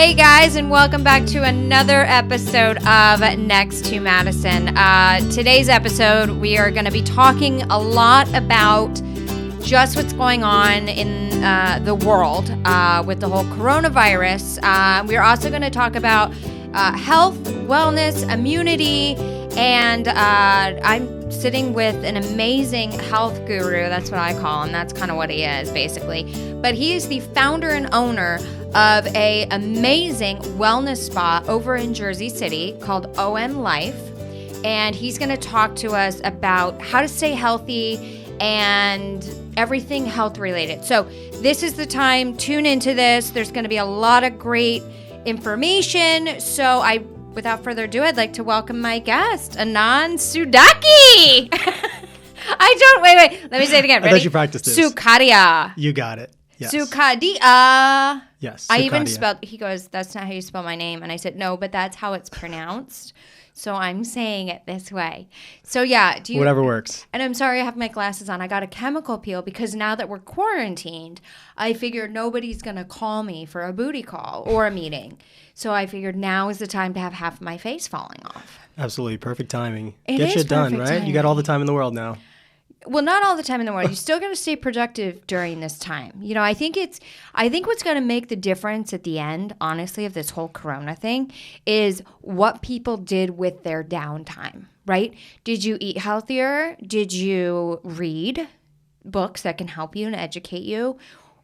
Hey guys, and welcome back to another episode of Next to Madison. Today's episode, we are going to be talking a lot about just what's going on in the world with the whole coronavirus. We're also going to talk about health, wellness, immunity, and I'm sitting with an amazing health guru. That's what I call him. That's kind of what he is, basically. But he is the founder and owner of a amazing wellness spa over in Jersey City called OM Life. And he's going to talk to us about how to stay healthy and everything health related. So this is the time. Tune into this. There's going to be a lot of great information. So without further ado, I'd like to welcome my guest, Anand Sukhadia. Wait. Let me say it again. Ready? I thought you practiced this. Sukhadia. You got it. Yes. Sukhadia. Yes. I even spelled, he goes, that's not how you spell my name. And I said, no, but that's how it's pronounced. So I'm saying it this way. So yeah. Whatever works. And I'm sorry I have my glasses on. I got a chemical peel because now that we're quarantined, I figured nobody's going to call me for a booty call or a meeting. So I figured now is the time to have half of my face falling off. Absolutely. Perfect timing. It Get is shit done, right? timing. You got all the time in the world now. Well, not all the time in the world. You still got to stay productive during this time. You know, I think what's going to make the difference at the end, honestly, of this whole corona thing is what people did with their downtime, right? Did you eat healthier? Did you read books that can help you and educate you?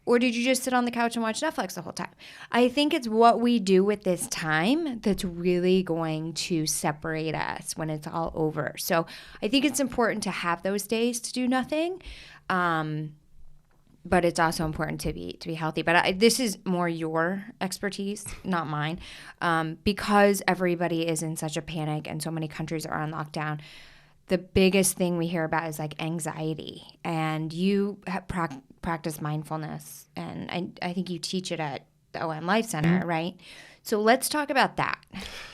Or did you just sit on the couch and watch Netflix the whole time? I think it's what we do with this time that's really going to separate us when it's all over. So I think it's important to have those days to do nothing, but it's also important to be healthy. But this is more your expertise, not mine, because everybody is in such a panic and so many countries are on lockdown. The biggest thing we hear about is like anxiety, and you practice mindfulness, and I think you teach it at the OM Life Center, right? So let's talk about that.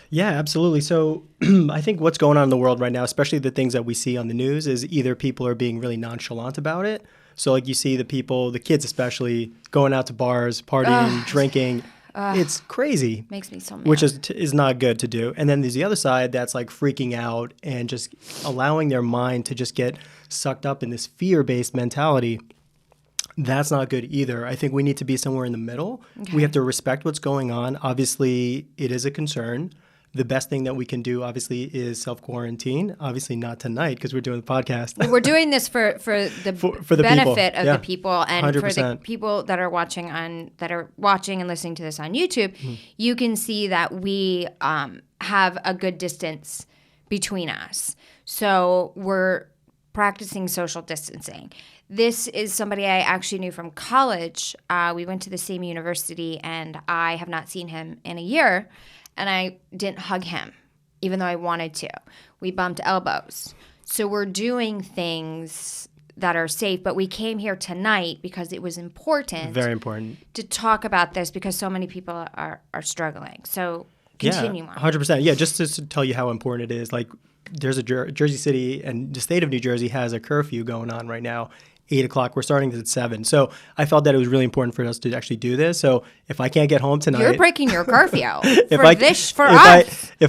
Yeah, absolutely. So I think what's going on in the world right now, especially the things that we see on the news, is either people are being really nonchalant about it. So like you see the kids especially, going out to bars, partying, drinking. It's crazy. Makes me so mad. Which is not good to do. And then there's the other side that's like freaking out and just allowing their mind to just get sucked up in this fear-based mentality. That's not good either. I think we need to be somewhere in the middle. Okay. We have to respect what's going on. Obviously, it is a concern. The best thing that we can do, obviously, is self-quarantine. Obviously, not tonight because we're doing the podcast. Well, we're doing this for the benefit of the people and 100%. For the people that are watching and listening to this on YouTube. Mm-hmm. You can see that we have a good distance between us. So we're practicing social distancing. This is somebody I actually knew from college. We went to the same university, and I have not seen him in a year. And I didn't hug him, even though I wanted to. We bumped elbows. So we're doing things that are safe, but we came here tonight because it was important. Very important. To talk about this because so many people are struggling. So continue on. 100%. Yeah, just to tell you how important it is, like there's a Jersey City, and the state of New Jersey has a curfew going on right now. 8 o'clock. We're starting this at 7. So I felt that it was really important for us to actually do this. So if I can't get home tonight, you're breaking your curfew If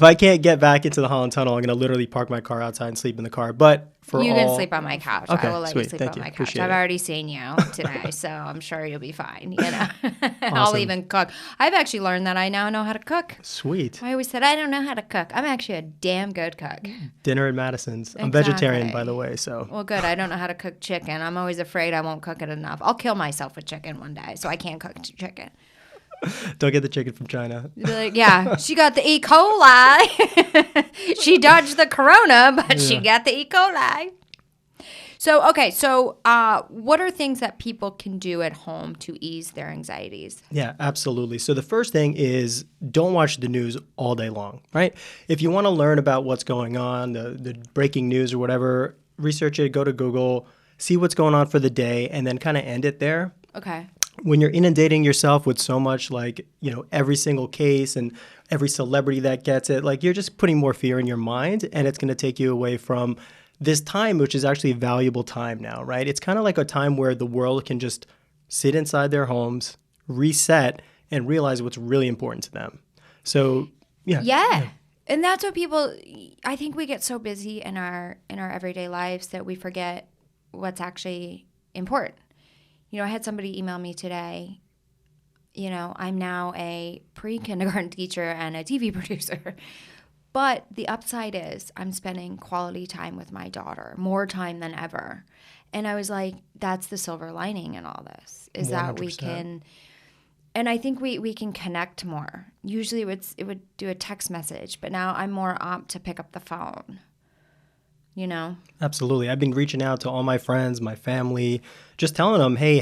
I can't get back into the Holland Tunnel, I'm going to literally park my car outside and sleep in the car. But you can sleep on my couch. Okay, I will let you sleep on my couch. Appreciate I've it. already seen you today, so I'm sure you'll be fine. You know, Awesome. I'll even cook. I've actually learned that I now know how to cook. Sweet. I always said I don't know how to cook. I'm actually a damn good cook. Dinner at Madison's. Exactly. I'm vegetarian, by the way. So well, good. I don't know how to cook chicken. I'm always afraid I won't cook it enough. I'll kill myself with chicken one day, so I can't cook chicken. Don't get the chicken from China. Like, yeah, she got the E. coli. She dodged the corona, but she got the E. coli. So, okay, what are things that people can do at home to ease their anxieties? Yeah, absolutely. So the first thing is don't watch the news all day long, right? If you want to learn about what's going on, the breaking news or whatever, research it, go to Google, see what's going on for the day, and then kind of end it there. Okay. When you're inundating yourself with so much, like, you know, every single case and every celebrity that gets it, like, you're just putting more fear in your mind, and it's going to take you away from this time, which is actually a valuable time now, right? It's kind of like a time where the world can just sit inside their homes, reset, and realize what's really important to them. So, Yeah. And that's what people, I think we get so busy in our everyday lives that we forget what's actually important. You know, I had somebody email me today, you know, I'm now a pre-kindergarten teacher and a TV producer. But the upside is I'm spending quality time with my daughter, more time than ever. And I was like, that's the silver lining in all this, is 100%. That we can, and I think we can connect more. Usually it would do a text message, but now I'm more apt to pick up the phone, you know? Absolutely. I've been reaching out to all my friends, my family, just telling them, hey,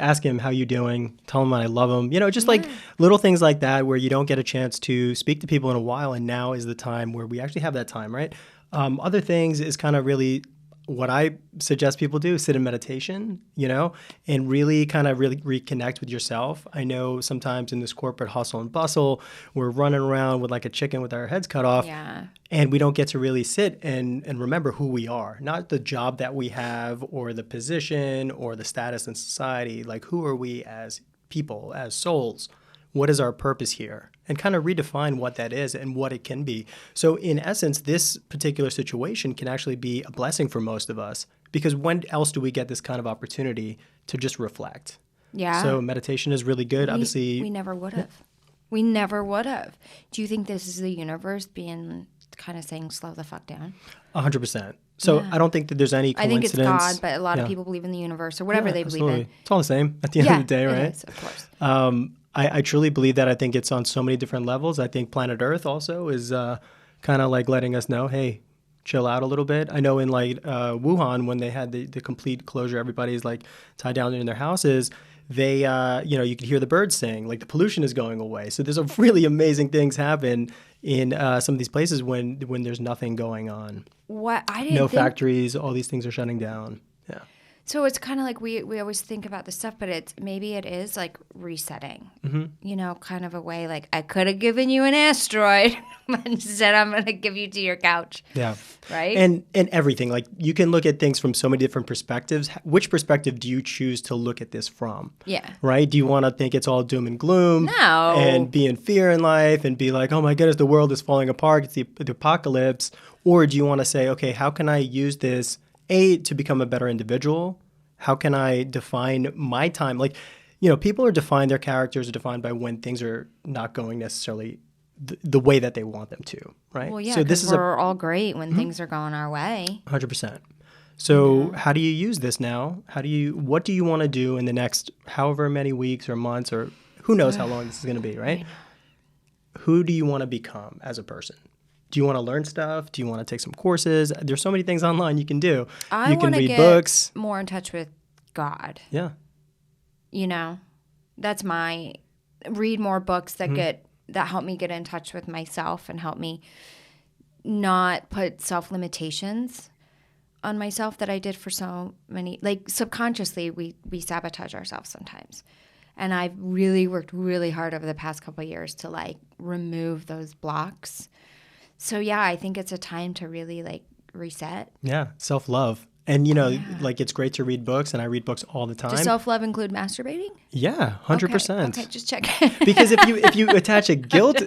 asking them how you doing, telling them I love them, you know, just like little things like that where you don't get a chance to speak to people in a while. And now is the time where we actually have that time, right? Other things is kind of really what I suggest people do, sit in meditation, you know, and really kind of really reconnect with yourself. I know sometimes in this corporate hustle and bustle, we're running around with like a chicken with our heads cut off. Yeah. And we don't get to really sit and remember who we are, not the job that we have or the position or the status in society. Like, who are we as people, as souls? What is our purpose here? And kind of redefine what that is and what it can be. So in essence, this particular situation can actually be a blessing for most of us, because when else do we get this kind of opportunity to just reflect? Yeah. So meditation is really good. Obviously, we never would have. We never would have. Do you think this is the universe being kind of saying slow the fuck down? 100%. So I don't think that there's any coincidence. I think it's God, but a lot of people believe in the universe or whatever they believe in. It's all the same at the end of the day, right? It is, of course. I truly believe that. I think it's on so many different levels. I think planet Earth also is kind of like letting us know, hey, chill out a little bit. I know in like Wuhan, when they had the complete closure, everybody's like tied down in their houses. They, you could hear the birds sing, like the pollution is going away. So there's a really amazing things happen in some of these places when there's nothing going on. What I didn't factories, all these things are shutting down. Yeah. So it's kind of like we always think about this stuff, but maybe it is like resetting, you know, kind of a way like I could have given you an asteroid, but instead I'm going to give you to your couch. Yeah. Right. And everything, like you can look at things from so many different perspectives. Which perspective do you choose to look at this from? Yeah. Right. Do you want to think it's all doom and gloom? No. And be in fear in life and be like, oh my goodness, the world is falling apart. It's the apocalypse. Or do you want to say, okay, how can I use this to become a better individual? How can I define my time? Like, you know, people are defined, their characters are defined by when things are not going necessarily the way that they want them to, right? Well, yeah, because we're all great when things are going our way. 100%. So how do you use this now? What do you want to do in the next however many weeks or months, or who knows how long this is going to be, right? Who do you want to become as a person? Do you want to learn stuff? Do you want to take some courses? There's so many things online you can do. You can read books. More in touch with God. Yeah. You know, that's read more books that help me get in touch with myself and help me not put self-limitations on myself that I did for so many. Like subconsciously, we sabotage ourselves sometimes. And I've really worked really hard over the past couple of years to like remove those blocks. So, yeah, I think it's a time to really, like, reset. Yeah, self-love. And, you know, like, it's great to read books, and I read books all the time. Does self-love include masturbating? Yeah, 100%. Okay, just check. Because if you attach a guilt,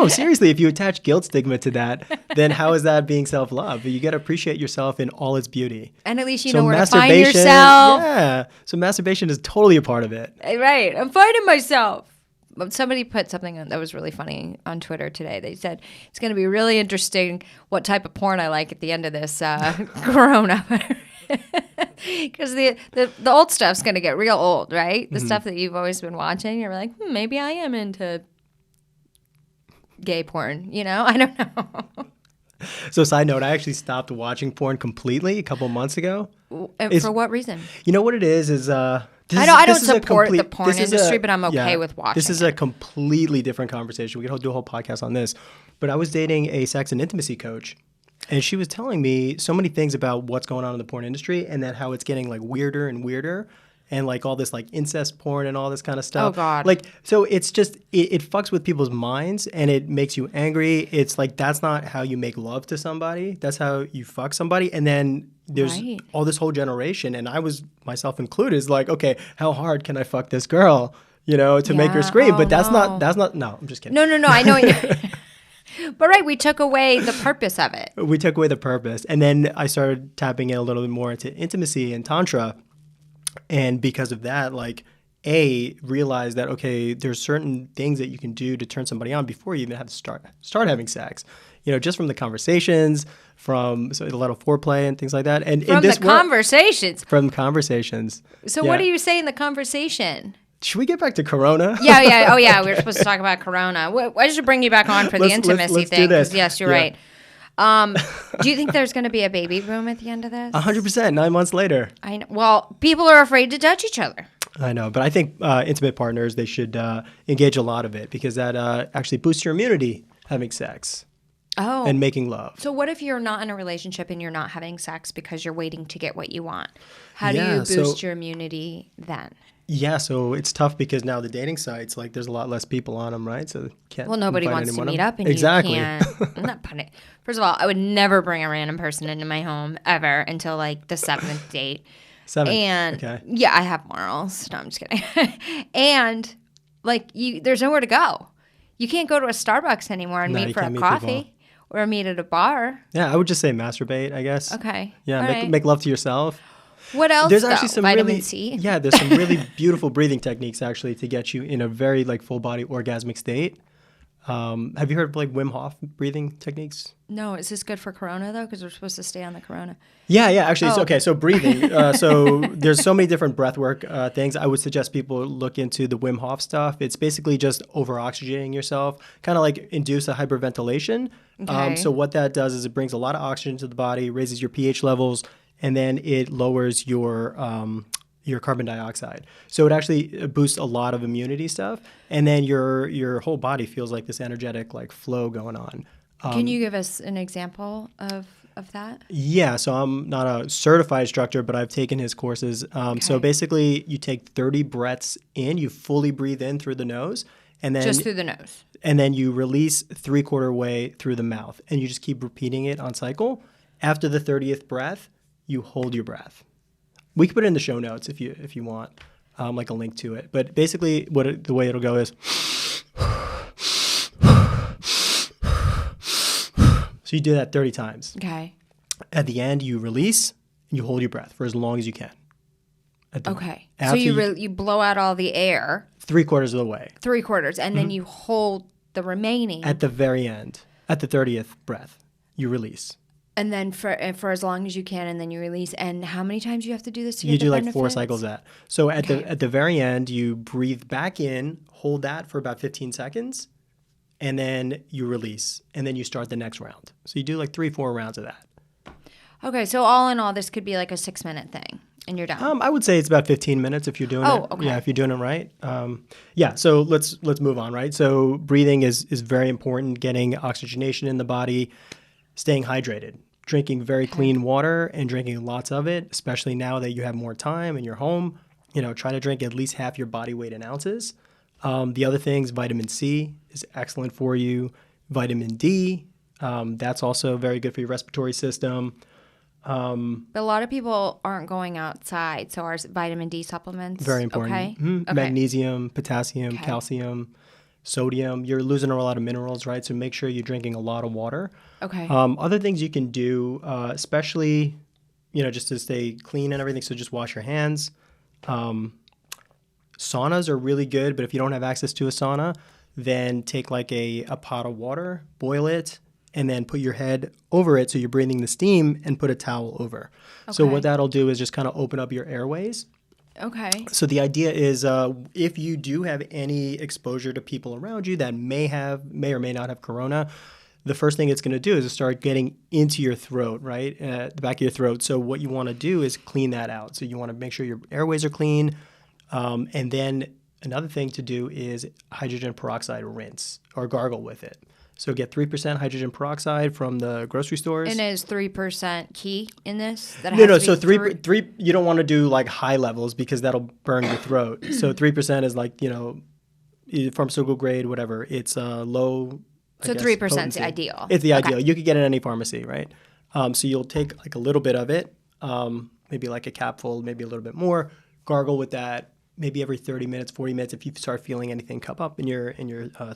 seriously, if you attach guilt stigma to that, then how is that being self-love? You got to appreciate yourself in all its beauty. And at least you know where to find yourself. Yeah, so masturbation is totally a part of it. Right, I'm finding myself. Somebody put something that was really funny on Twitter today. They said, it's going to be really interesting what type of porn I like at the end of this corona. Because the old stuff's going to get real old, right? The stuff that you've always been watching, you're like, maybe I am into gay porn, you know? I don't know. So side note, I actually stopped watching porn completely a couple months ago. For what reason? You know what it is I don't support the porn industry, but I'm okay with watching This is a completely different conversation. We could do a whole podcast on this. But I was dating a sex and intimacy coach, and she was telling me so many things about what's going on in the porn industry and then how it's getting like weirder and weirder. And like all this like incest porn and all this kind of stuff. Oh, God. Like, so it's just, it fucks with people's minds and it makes you angry. It's like, that's not how you make love to somebody. That's how you fuck somebody. And then there's all this whole generation, and I was myself included, is like, okay, how hard can I fuck this girl to make her Yeah. scream. Oh, But that's no. not, no, I'm just kidding. No, I know. But right, we took away the purpose of it. We took away the purpose. And then I started tapping in a little bit more into intimacy and tantra. And because of that, realize that, okay, there's certain things that you can do to turn somebody on before you even have to start having sex. Just from the conversations, from a lot of foreplay and things like that. And From the conversations. From conversations. So what do you say in the conversation? Should we get back to Corona? Yeah. Oh, yeah. We were supposed to talk about Corona. I should bring you back on for the intimacy let's thing. do this. Yes, you're right. Do you think there's going to be a baby boom at the end of this? 100%, 9 months later. I know. Well, people are afraid to touch each other. I know, but I think intimate partners, they should engage a lot of it because that actually boosts your immunity having sex. Oh. And making love. So what if you're not in a relationship and you're not having sex because you're waiting to get what you want? How do you boost your immunity then? Yeah, so it's tough because now the dating sites, there's a lot less people on them, right? So can't. Well, nobody wants to meet up, and exactly. You can't. I'm not putting. First of all, I would never bring a random person into my home ever until the 7th date. 7th. And okay. Yeah, I have morals. No, I'm just kidding. And there's nowhere to go. You can't go to a Starbucks anymore and meet for a coffee or meet at a bar. Yeah, I would just say masturbate, I guess. Okay. Yeah, make love to yourself. What else? There's actually some vitamin C. Yeah, there's some really beautiful breathing techniques actually to get you in a very full body orgasmic state. Have you heard of Wim Hof breathing techniques? No, is this good for Corona though? Because we're supposed to stay on the Corona. Yeah, actually. So breathing. So there's so many different breathwork things. I would suggest people look into the Wim Hof stuff. It's basically just over oxygenating yourself, kind of induce a hyperventilation. Okay. So what that does is it brings a lot of oxygen to the body, raises your pH levels, and then it lowers your carbon dioxide. So it actually boosts a lot of immunity stuff, and then your whole body feels like this energetic flow going on. Can you give us an example of that? Yeah, so I'm not a certified instructor, but I've taken his courses. So basically, you take 30 breaths in, you fully breathe in through the nose, and then just through the nose, and then you release 3/4 way through the mouth, and you just keep repeating it on cycle. After the 30th breath, you hold your breath. We can put it in the show notes if you want, a link to it. But basically, the way it'll go is. So you do that 30 times. Okay. At the end, you release and you hold your breath for as long as you can. Okay. So you blow out all the air. 3/4 of the way. 3/4, and then you hold the remaining. At the very end, at the 30th breath, you release. And then for as long as you can, and then you release. And how many times do you have to do this to get you the do benefits? 4 cycles of that. So at the very end, you breathe back in, hold that for about 15 seconds, and then you release, and then you start the next round. So you do 3-4 rounds of that. Okay, so all in all, this could be a 6-minute thing, and you're done. I would say it's about 15 minutes if you're doing it. Oh, okay. Yeah, if you're doing it right. So let's move on, right? So breathing is very important, getting oxygenation in the body, staying hydrated, drinking very clean water and drinking lots of it, especially now that you have more time in your home. Try to drink at least half your body weight in ounces. The other things, vitamin C is excellent for you. Vitamin D, that's also very good for your respiratory system. But a lot of people aren't going outside, so are vitamin D supplements very important. Okay? Okay. Magnesium, potassium, calcium, sodium. You're losing a lot of minerals, right? So make sure you're drinking a lot of water. Okay. Other things you can do, especially, just to stay clean and everything. So just wash your hands. Saunas are really good, but if you don't have access to a sauna, then take a pot of water, boil it, and then put your head over it so you're breathing the steam and put a towel over. Okay. So what that'll do is just kind of open up your airways. Okay. So the idea is if you do have any exposure to people around you that may or may not have corona, the first thing it's going to do is start getting into your throat, right? The back of your throat. So what you want to do is clean that out. So you want to make sure your airways are clean. And then another thing to do is hydrogen peroxide rinse or gargle with it. So get 3% hydrogen peroxide from the grocery stores. And is 3% key in this? No. So three. You don't want to do high levels because that'll burn your throat. So 3% is pharmaceutical grade, whatever. It's low. So 3% is ideal. It's the ideal. You could get it in any pharmacy, right? So you'll take a little bit of it, maybe a capful, maybe a little bit more. Gargle with that. maybe every 30 minutes, 40 minutes, if you start feeling anything come up in your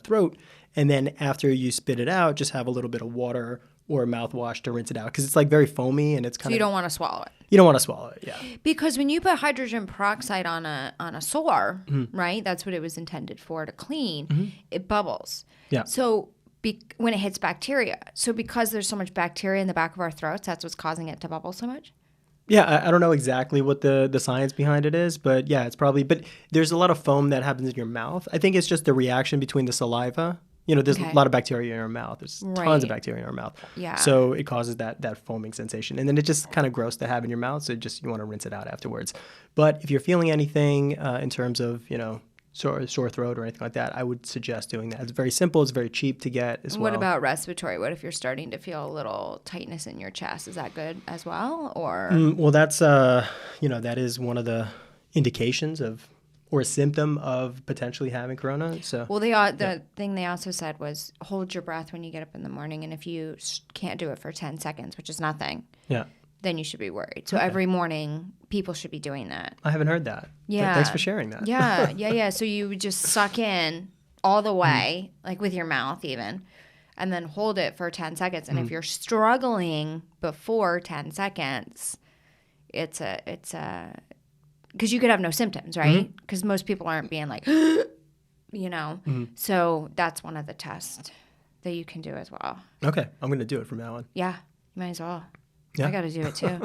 throat. And then after you spit it out, just have a little bit of water or mouthwash to rinse it out, because it's like very foamy and it's kind of. So you don't want to swallow it. You don't want to swallow it, yeah. Because when you put hydrogen peroxide on a sore, right? That's what it was intended for, to clean. It bubbles. Yeah. So when it hits bacteria, so because there's so much bacteria in the back of our throats, that's what's causing it to bubble so much. Yeah, I don't know exactly what the science behind it is, but yeah, it's probably. But there's a lot of foam that happens in your mouth. I think it's just the reaction between the saliva. There's a lot of bacteria in our mouth. There's tons of bacteria in our mouth. Yeah. So it causes that foaming sensation. And then it's just kind of gross to have in your mouth. So you want to rinse it out afterwards. But if you're feeling anything in terms of, sore throat or anything like that, I would suggest doing that. It's very simple. It's very cheap to get as well. What about respiratory? What if you're starting to feel a little tightness in your chest? Is that good as well? Or well, that's, that is one of the indications of, or a symptom of potentially having corona. So, well, the thing they also said was hold your breath when you get up in the morning, and if you can't do it for 10 seconds, which is nothing, then you should be worried. So every morning, people should be doing that. I haven't heard that. Yeah. Thanks for sharing that. Yeah. So you would just suck in all the way, like with your mouth even, and then hold it for 10 seconds. And if you're struggling before 10 seconds, it's a because you could have no symptoms, right? Because most people aren't being like, So that's one of the tests that you can do as well. Okay. I'm going to do it from now on. Yeah. You might as well. Yeah. I got to do it too.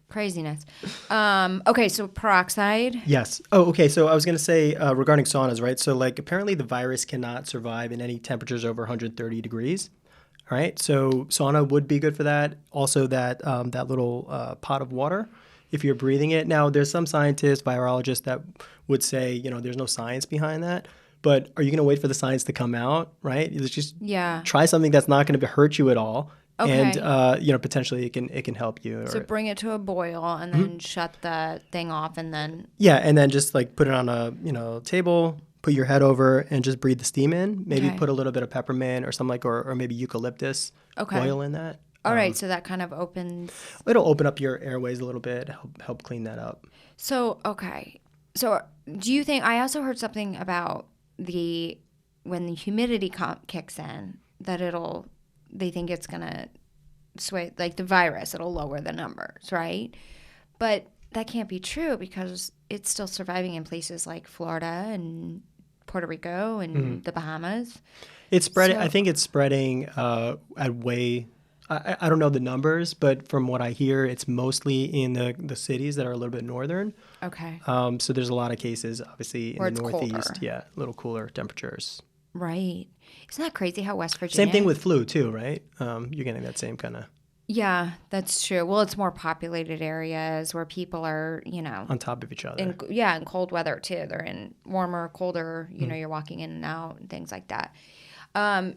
Craziness. Okay. So peroxide. Yes. Oh, okay. So I was going to say regarding saunas, right? So like apparently the virus cannot survive in any temperatures over 130 degrees. All right. So sauna would be good for that. Also that little pot of water, if you're breathing it. Now, there's some scientists, virologists that would say, there's no science behind that. But are you going to wait for the science to come out, right? Just try something that's not going to hurt you at all. Okay. And, potentially it can help you. So bring it to a boil and then shut the thing off and then. Yeah. And then just like put it on a, table, put your head over and just breathe the steam in. Maybe put a little bit of peppermint or something or maybe eucalyptus oil in that. All right, so that kind of opens. It'll open up your airways a little bit, help clean that up. So, okay. So, do you think, I also heard something about when the humidity kicks in, that they think it's going to sway, like the virus, it'll lower the numbers, right? But that can't be true because it's still surviving in places like Florida and Puerto Rico and the Bahamas. It's spreading. I think it's spreading at way. I don't know the numbers, but from what I hear, it's mostly in the cities that are a little bit northern. Okay. So there's a lot of cases, obviously, in the Northeast. Colder. Yeah, a little cooler temperatures. Right. Isn't that crazy how West Virginia... Same thing with flu, too, right? You're getting that same kind of... Yeah, that's true. Well, it's more populated areas where people are, on top of each other. In cold weather, too. They're in warmer, colder, you're walking in and out and things like that.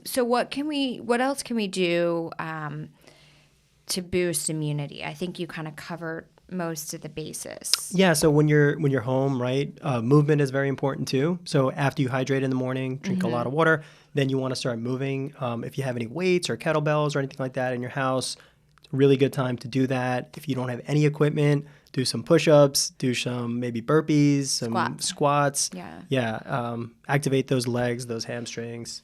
So what else can we do to boost immunity? I think you kind of covered most of the bases. Yeah. So when you're home, right, movement is very important too. So after you hydrate in the morning, drink a lot of water, then you want to start moving. If you have any weights or kettlebells or anything like that in your house, it's a really good time to do that. If you don't have any equipment, do some push-ups, do some maybe burpees, some squats. Yeah. Activate those legs, those hamstrings.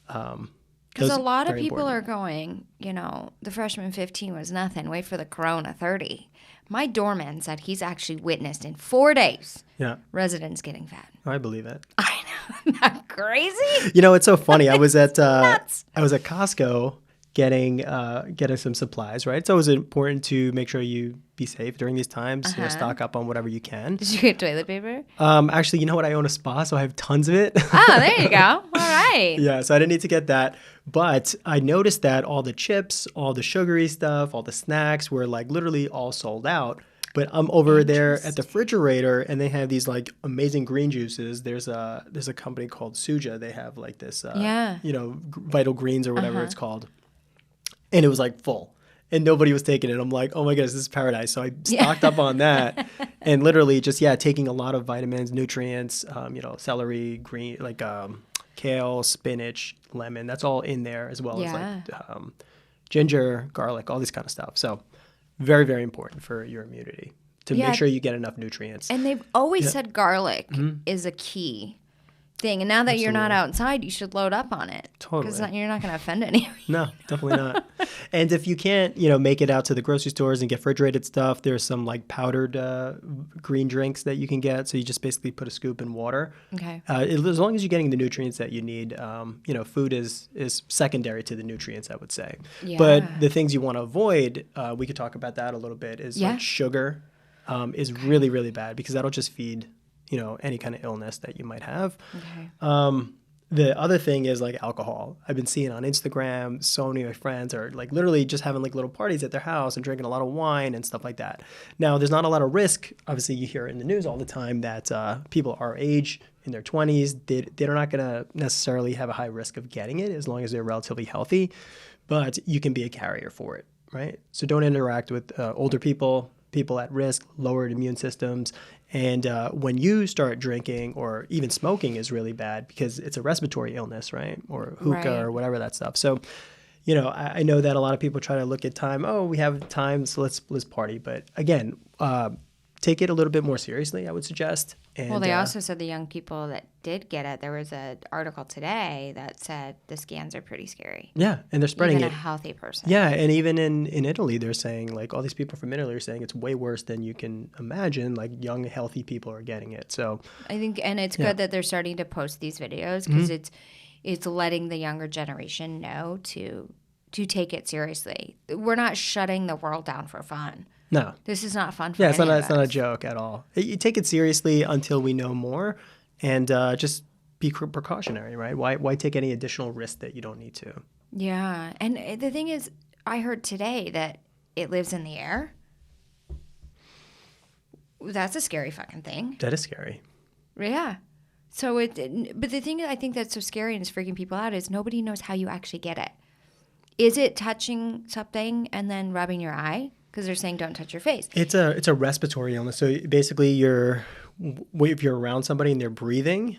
Because a lot of people are going, the freshman 15 was nothing. Wait for the Corona 30. My doorman said he's actually witnessed in 4 days residents getting fat. I believe it. I know. Isn't that crazy? It's so funny. I was at Costco getting some supplies, right? It's always important to make sure you be safe during these times. Stock up on whatever you can. Did you get toilet paper? Actually, you know what? I own a spa, so I have tons of it. Oh, there you go. All right. Yeah, so I didn't need to get that. But I noticed that all the chips, all the sugary stuff, all the snacks were like literally all sold out. But I'm over there at the refrigerator, and they have these like amazing green juices. There's a company called Suja. They have like this, Vital Greens or whatever it's called. And it was like full. And nobody was taking it. I'm like, oh my goodness, this is paradise. So I stocked up on that and literally just, taking a lot of vitamins, nutrients, celery, green, like kale, spinach, lemon. That's all in there as well as like ginger, garlic, all this kind of stuff. So very, very important for your immunity. to make sure you get enough nutrients. And they've always said garlic is a key thing. And now that you're not outside, you should load up on it. Totally. Because you're not going to offend anyone. No, definitely not. And if you can't, make it out to the grocery stores and get refrigerated stuff, there's some like powdered green drinks that you can get. So you just basically put a scoop in water. Okay. As long as you're getting the nutrients that you need, food is secondary to the nutrients, I would say. Yeah. But the things you want to avoid, we could talk about that a little bit, is like sugar is really, really bad because that'll just feed any kind of illness that you might have. Okay. The other thing is like alcohol. I've been seeing on Instagram, so many of my friends are like literally just having like little parties at their house and drinking a lot of wine and stuff like that. Now, there's not a lot of risk. Obviously, you hear in the news all the time that people our age, in their 20s, they're not going to necessarily have a high risk of getting it as long as they're relatively healthy. But you can be a carrier for it, right? So don't interact with older people at risk, lowered immune systems. And when you start drinking or even smoking is really bad because it's a respiratory illness, right? Or hookah or whatever that stuff. So, I know that a lot of people try to look at time. Oh, we have time, so let's party. But again, take it a little bit more seriously, I would suggest. And, well, they also said the young people that did get it, there was an article today that said the scans are pretty scary. Yeah, and they're spreading even it. A healthy person. Yeah, and even in Italy, they're saying, like, all these people from Italy are saying it's way worse than you can imagine. Like, young, healthy people are getting it. So I think, and it's good that they're starting to post these videos because it's letting the younger generation know to take it seriously. We're not shutting the world down for fun. No. This is not fun for any of us. It's not a joke at all. You take it seriously until we know more and just be precautionary, right? Why take any additional risk that you don't need to? Yeah. And the thing is, I heard today that it lives in the air. That's a scary fucking thing. That is scary. Yeah. So but the thing I think that's so scary and is freaking people out is nobody knows how you actually get it. Is it touching something and then rubbing your eye? Because they're saying don't touch your face. It's a respiratory illness. So basically, if you're around somebody and they're breathing,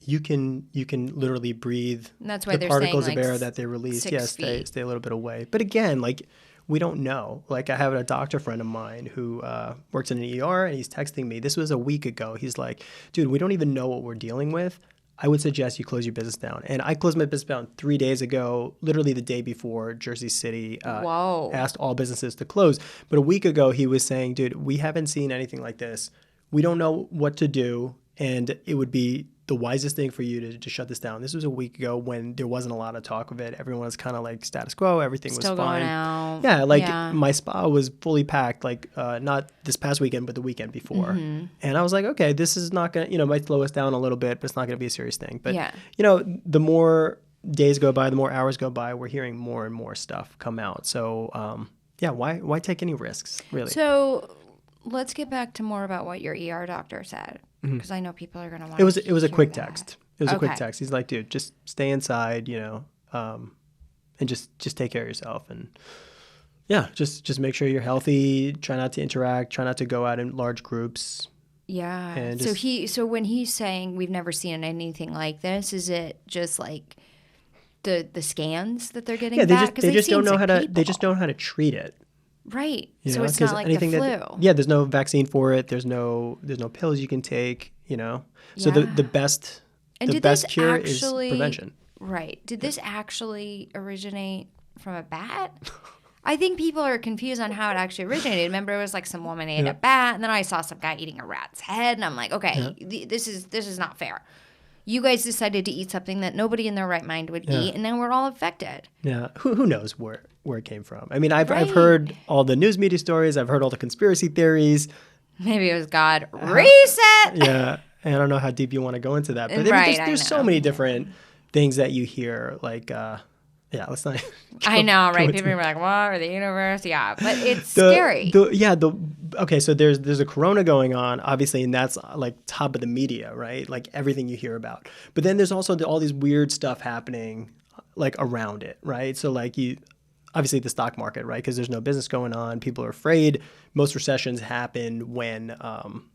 you can literally breathe. And that's why the they're particles saying, of like, air that they release. 6 feet. Stay a little bit away. But again, like we don't know. Like I have a doctor friend of mine who works in an ER, and he's texting me. This was a week ago. He's like, "Dude, we don't even know what we're dealing with. I would suggest you close your business down." And I closed my business down 3 days ago, literally the day before Jersey City asked all businesses to close. But a week ago, he was saying, dude, we haven't seen anything like this. We don't know what to do. And it would be the wisest thing for you to shut this down. This was a week ago when there wasn't a lot of talk of it. Everyone was kind of like status quo. Everything was fine. Still going out. Yeah, my spa was fully packed, like not this past weekend, but the weekend before. Mm-hmm. And I was like, okay, this is not going to, might slow us down a little bit, but it's not going to be a serious thing. But, the more days go by, the more hours go by, we're hearing more and more stuff come out. So, why take any risks, really? So let's get back to more about what your ER doctor said. Because I know people are going to want to It was a quick text. It was okay. a quick text. He's like, dude, just stay inside, and just take care of yourself. And just make sure you're healthy. Try not to interact. Try not to go out in large groups. Yeah. And so when he's saying we've never seen anything like this, is it just like the scans that they're getting back? They just don't know how to treat it. Right. So it's not like the flu. There's no vaccine for it. There's no pills you can take, So the best cure is prevention. Right. Did this actually originate from a bat? I think people are confused on how it actually originated. Remember, it was like some woman ate a bat, and then I saw some guy eating a rat's head, and I'm like, okay, this is not fair. You guys decided to eat something that nobody in their right mind would eat, and then we're all infected. Yeah. Who knows where it came from? I mean, I've heard all the news media stories. I've heard all the conspiracy theories. Maybe it was God. Reset! Yeah. And I don't know how deep you want to go into that. But there's so many different things that you hear. Like, let's not. I know, right? People are like, what? Or the universe? Yeah. But it's scary. Okay, so there's a corona going on, obviously, and that's like top of the media, right? Like everything you hear about. But then there's also all these weird stuff happening like around it, right? So like obviously the stock market, right? Because there's no business going on. People are afraid. Most recessions happen when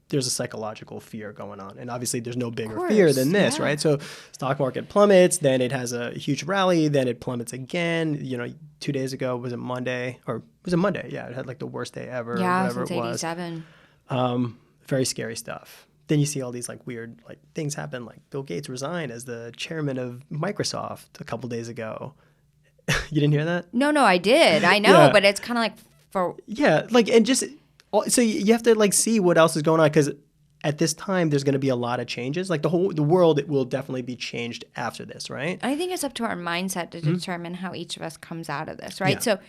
there's a psychological fear going on. And obviously there's no bigger fear than this, right? So stock market plummets, then it has a huge rally, then it plummets again. 2 days ago, was it Monday? Or was it Monday? Yeah, it had like the worst day ever or whatever since it was. 87. Very scary stuff. Then you see all these like weird like things happen. Like Bill Gates resigned as the chairman of Microsoft a couple days ago. You didn't hear that? No, I did. I know, but it's kind of like and just so you have to like see what else is going on, because at this time there's going to be a lot of changes. Like the world, it will definitely be changed after this, right? I think it's up to our mindset to determine how each of us comes out of this, right? So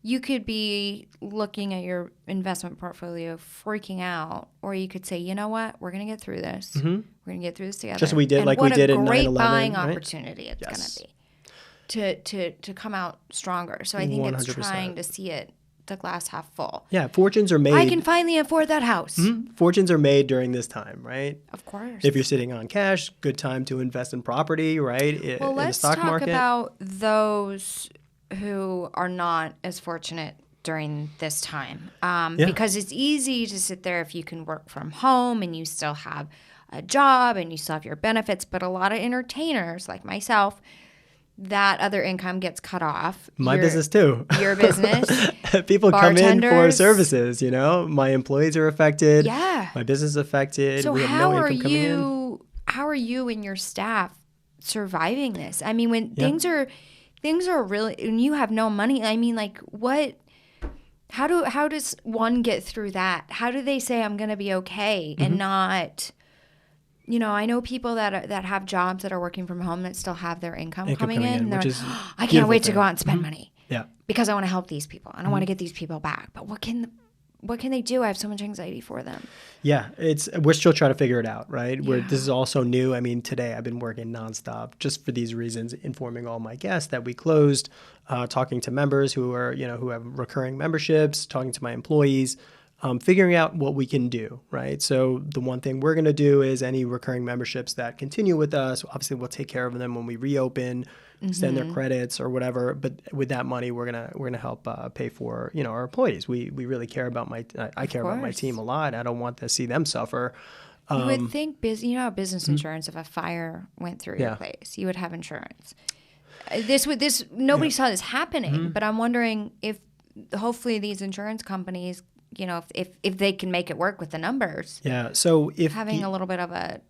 you could be looking at your investment portfolio freaking out, or you could say, you know what, we're going to get through this. We're going to get through this together. Just what we did, and like we did in 9/11. What a great buying right? opportunity it's going to be to come out stronger. So I think 100%. It's trying to see it, the glass half full. Yeah, fortunes are made. I can finally afford that house. Fortunes are made during this time, right? Of course. If you're sitting on cash, good time to invest in property, right? Well, let's talk market. About those who are not as fortunate during this time. Because it's easy to sit there if you can work from home and you still have a job and you still have your benefits. But a lot of entertainers like myself, that other income gets cut off. My business too. Your business. People come in for services, my employees are affected. Yeah. My business is affected. So we have no income coming in. How are you and your staff surviving this? I mean, when things are really, and you have no money, I mean, like what? How does one get through that? How do they say I'm going to be okay and not, I know people that have jobs that are working from home that still have their income coming in. Which is I can't wait to go out and spend money. Yeah. Because I want to help these people and I want to get these people back. But what can they do? I have so much anxiety for them. Yeah, we're still trying to figure it out, right? This is all so new. I mean, today I've been working nonstop just for these reasons, informing all my guests that we closed, talking to members who have recurring memberships, talking to my employees, figuring out what we can do, right? So the one thing we're going to do is any recurring memberships that continue with us, obviously we'll take care of them when we reopen, extend their credits or whatever. But with that money, we're gonna help pay for our employees. We really care about I care about my team a lot. I don't want to see them suffer. You would think business insurance, if a fire went through your place, you would have insurance. Nobody saw this happening, but I'm wondering if hopefully these insurance companies, if they can make it work with the numbers. Yeah. So if having a little bit of a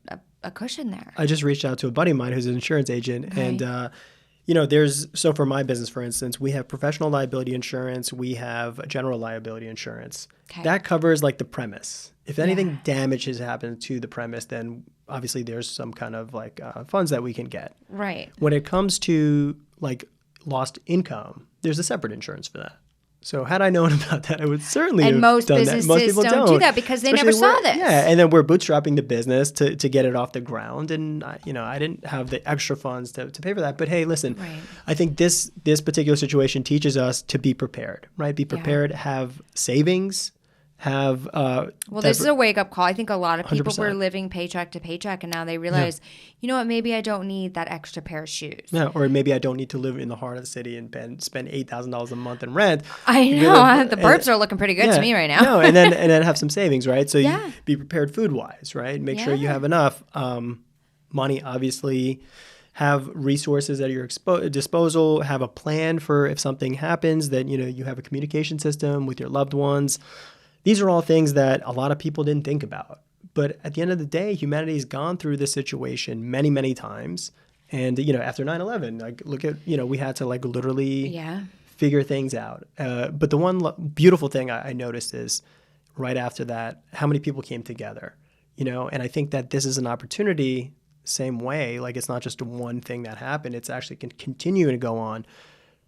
cushion there. I just reached out to a buddy of mine who's an insurance agent, and for my business, for instance, we have professional liability insurance, we have general liability insurance. Okay. That covers like the premise. If anything damages happen to the premise, then obviously there's some kind of like funds that we can get. Right. When it comes to like lost income, there's a separate insurance for that. So had I known about that, I would certainly have most done businesses that. Most people don't do that because they never saw this. Yeah, and then we're bootstrapping the business to get it off the ground, and I didn't have the extra funds to pay for that. But hey, listen, I think this particular situation teaches us to be prepared, right? Be prepared, have savings. This is a wake-up call. I think a lot of people 100%. Were living paycheck to paycheck, and now they realize, you know what, maybe I don't need that extra pair of shoes. Yeah, or maybe I don't need to live in the heart of the city and spend $8,000 a month in rent. I know. The burps are looking pretty good to me right now. No, and then have some savings, right? So you be prepared food-wise, right? Make sure you have enough money, obviously. Have resources at your disposal. Have a plan for if something happens, that you have a communication system with your loved ones. These are all things that a lot of people didn't think about. But at the end of the day, humanity has gone through this situation many, many times. And, after 9/11, like, look at, we had to like literally figure things out. But the one beautiful thing I noticed is right after that, how many people came together, and I think that this is an opportunity, same way, like it's not just one thing that happened. It's actually can continue to go on.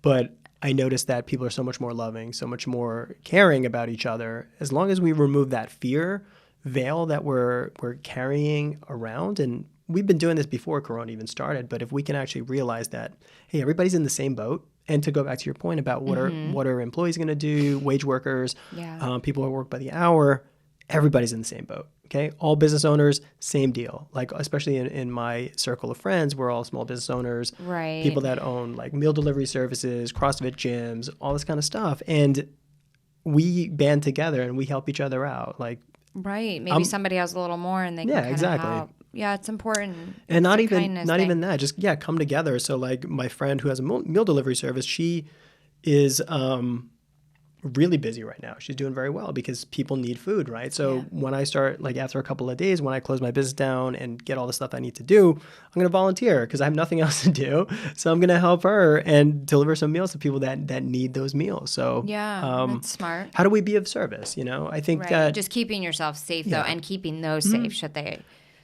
But I noticed that people are so much more loving, so much more caring about each other. As long as we remove that fear veil that we're carrying around, and we've been doing this before Corona even started, but if we can actually realize that, hey, everybody's in the same boat, and to go back to your point about what are employees going to do, wage workers, people who work by the hour, everybody's in the same boat. Okay, all business owners, same deal. Like especially in my circle of friends, we're all small business owners, right? People that own like meal delivery services, CrossFit gyms, all this kind of stuff, and we band together and we help each other out. Like maybe somebody has a little more, and they can exactly. Help. Yeah, it's important. And not even that, just come together. So like my friend who has a meal delivery service, she is really busy right now. She's doing very well because people need food, right? So when I start, like after a couple of days, when I close my business down and get all the stuff I need to do, I'm going to volunteer because I have nothing else to do. So I'm going to help her and deliver some meals to people that need those meals. So that's smart. How do we be of service? I think that just keeping yourself safe though, and keeping those safe should they.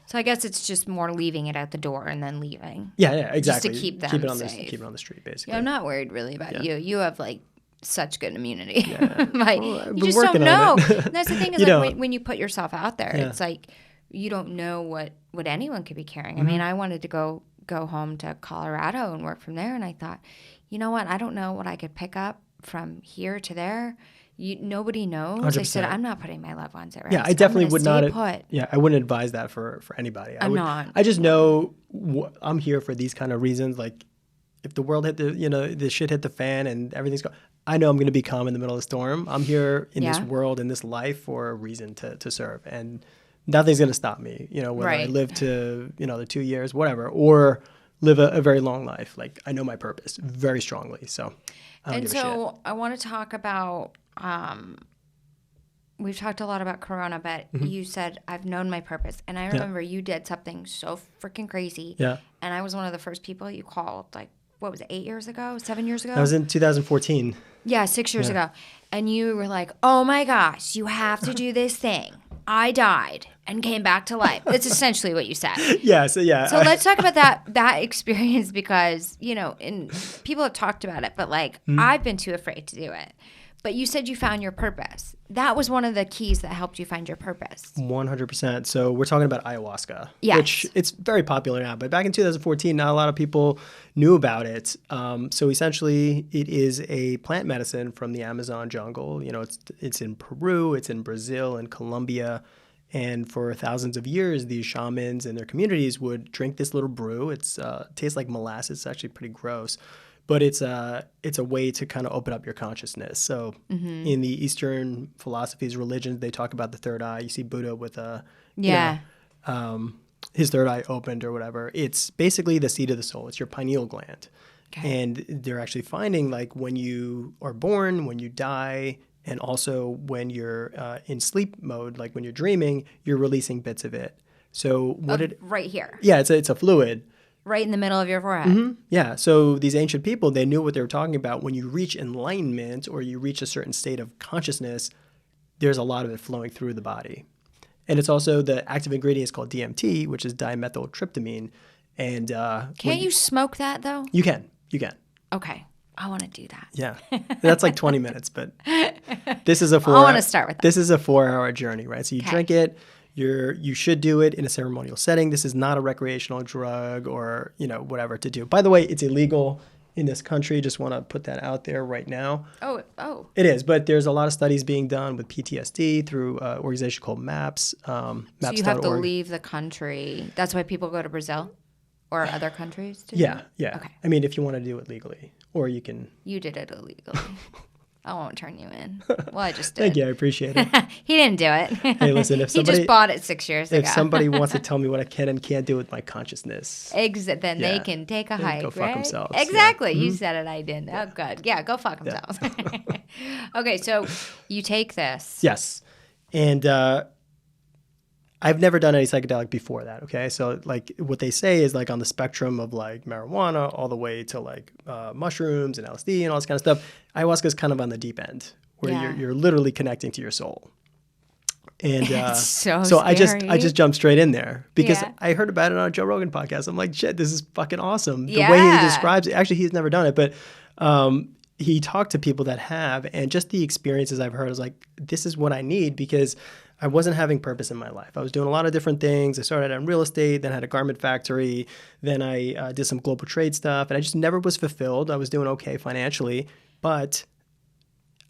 So I guess it's just more leaving it at the door and then leaving. Yeah, exactly. Just to keep them safe. Keep it on the street, basically. Yeah, I'm not worried really about you. You have like such good immunity. Yeah. You just don't know. That's the thing is like when you put yourself out there, it's like you don't know what anyone could be carrying. I mean, I wanted to go home to Colorado and work from there, and I thought, you know what? I don't know what I could pick up from here to there. Nobody knows. 100%. I said, I'm not putting my loved ones at risk. Yeah, I definitely would not. Put. Yeah, I wouldn't advise that for anybody. I'm not. I just know I'm here for these kind of reasons. Like, if the world hit the shit hit the fan and everything's going, I know I'm going to be calm in the middle of the storm. I'm here in this world, in this life for a reason to serve. And nothing's going to stop me, whether I live to, the 2 years, whatever, or live a very long life. Like, I know my purpose very strongly. So I don't give a shit. I want to talk about, we've talked a lot about Corona, but you said, I've known my purpose. And I remember you did something so freaking crazy. Yeah. And I was one of the first people you called, like, what was it, 8 years ago, 7 years ago? That was in 2014. Yeah, 6 years ago. And you were like, oh my gosh, you have to do this thing. I died and came back to life. That's essentially what you said. Yeah. So let's talk about that experience because, and people have talked about it, but like I've been too afraid to do it. But you said you found your purpose. That was one of the keys that helped you find your purpose. 100%. So we're talking about ayahuasca, which it's very popular now. But back in 2014, not a lot of people knew about it. So essentially, it is a plant medicine from the Amazon jungle. It's in Peru, it's in Brazil, and Colombia. And for thousands of years, these shamans and their communities would drink this little brew. It tastes like molasses. It's actually pretty gross. But it's a way to kind of open up your consciousness. So in the Eastern philosophies, religions, they talk about the third eye. You see Buddha with his third eye opened or whatever. It's basically the seat of the soul. It's your pineal gland. Okay. And they're actually finding like when you are born, when you die, and also when you're in sleep mode, like when you're dreaming, you're releasing bits of it. So right here. Yeah, it's a fluid. Right in the middle of your forehead. Mm-hmm. Yeah. So these ancient people, they knew what they were talking about. When you reach enlightenment or you reach a certain state of consciousness, there's a lot of it flowing through the body. And it's also the active ingredient is called DMT, which is dimethyltryptamine. And can't you smoke that though? You can. Okay. I want to do that. Yeah. That's like 20 minutes, but this is I want to start with that. This is a 4-hour journey, right? So you drink it. You should do it in a ceremonial setting. This is not a recreational drug or, whatever to do. By the way, it's illegal in this country. Just want to put that out there right now. Oh. It is, but there's a lot of studies being done with PTSD through an organization called MAPS. So you have to leave the country. That's why people go to Brazil or other countries to do it? Yeah. Okay. I mean, if you want to do it legally, or you can. You did it illegally. I won't turn you in. Well, I just did. Thank you. I appreciate it. He didn't do it. Hey, listen, if somebody... He just bought it 6 years ago. If somebody wants to tell me what I can and can't do with my consciousness... Then they can take a hike, go fuck themselves. Exactly. Yeah. You said it, I didn't. Yeah. Oh, good. Yeah, go fuck themselves. Yeah. Okay, so you take this. Yes. And I've never done any psychedelic before that, okay? So, like, what they say is, like, on the spectrum of, like, marijuana all the way to, like, mushrooms and LSD and all this kind of stuff, ayahuasca is kind of on the deep end, where you're literally connecting to your soul. And it's so I scary. just jumped straight in there because I heard about it on a Joe Rogan podcast. I'm like, shit, this is fucking awesome. The way he describes it, actually, he's never done it, but he talked to people that have, and just the experiences I've heard, I was like, this is what I need because I wasn't having purpose in my life. I was doing a lot of different things. I started in real estate, then I had a garment factory, then I did some global trade stuff, and I just never was fulfilled. I was doing okay financially, but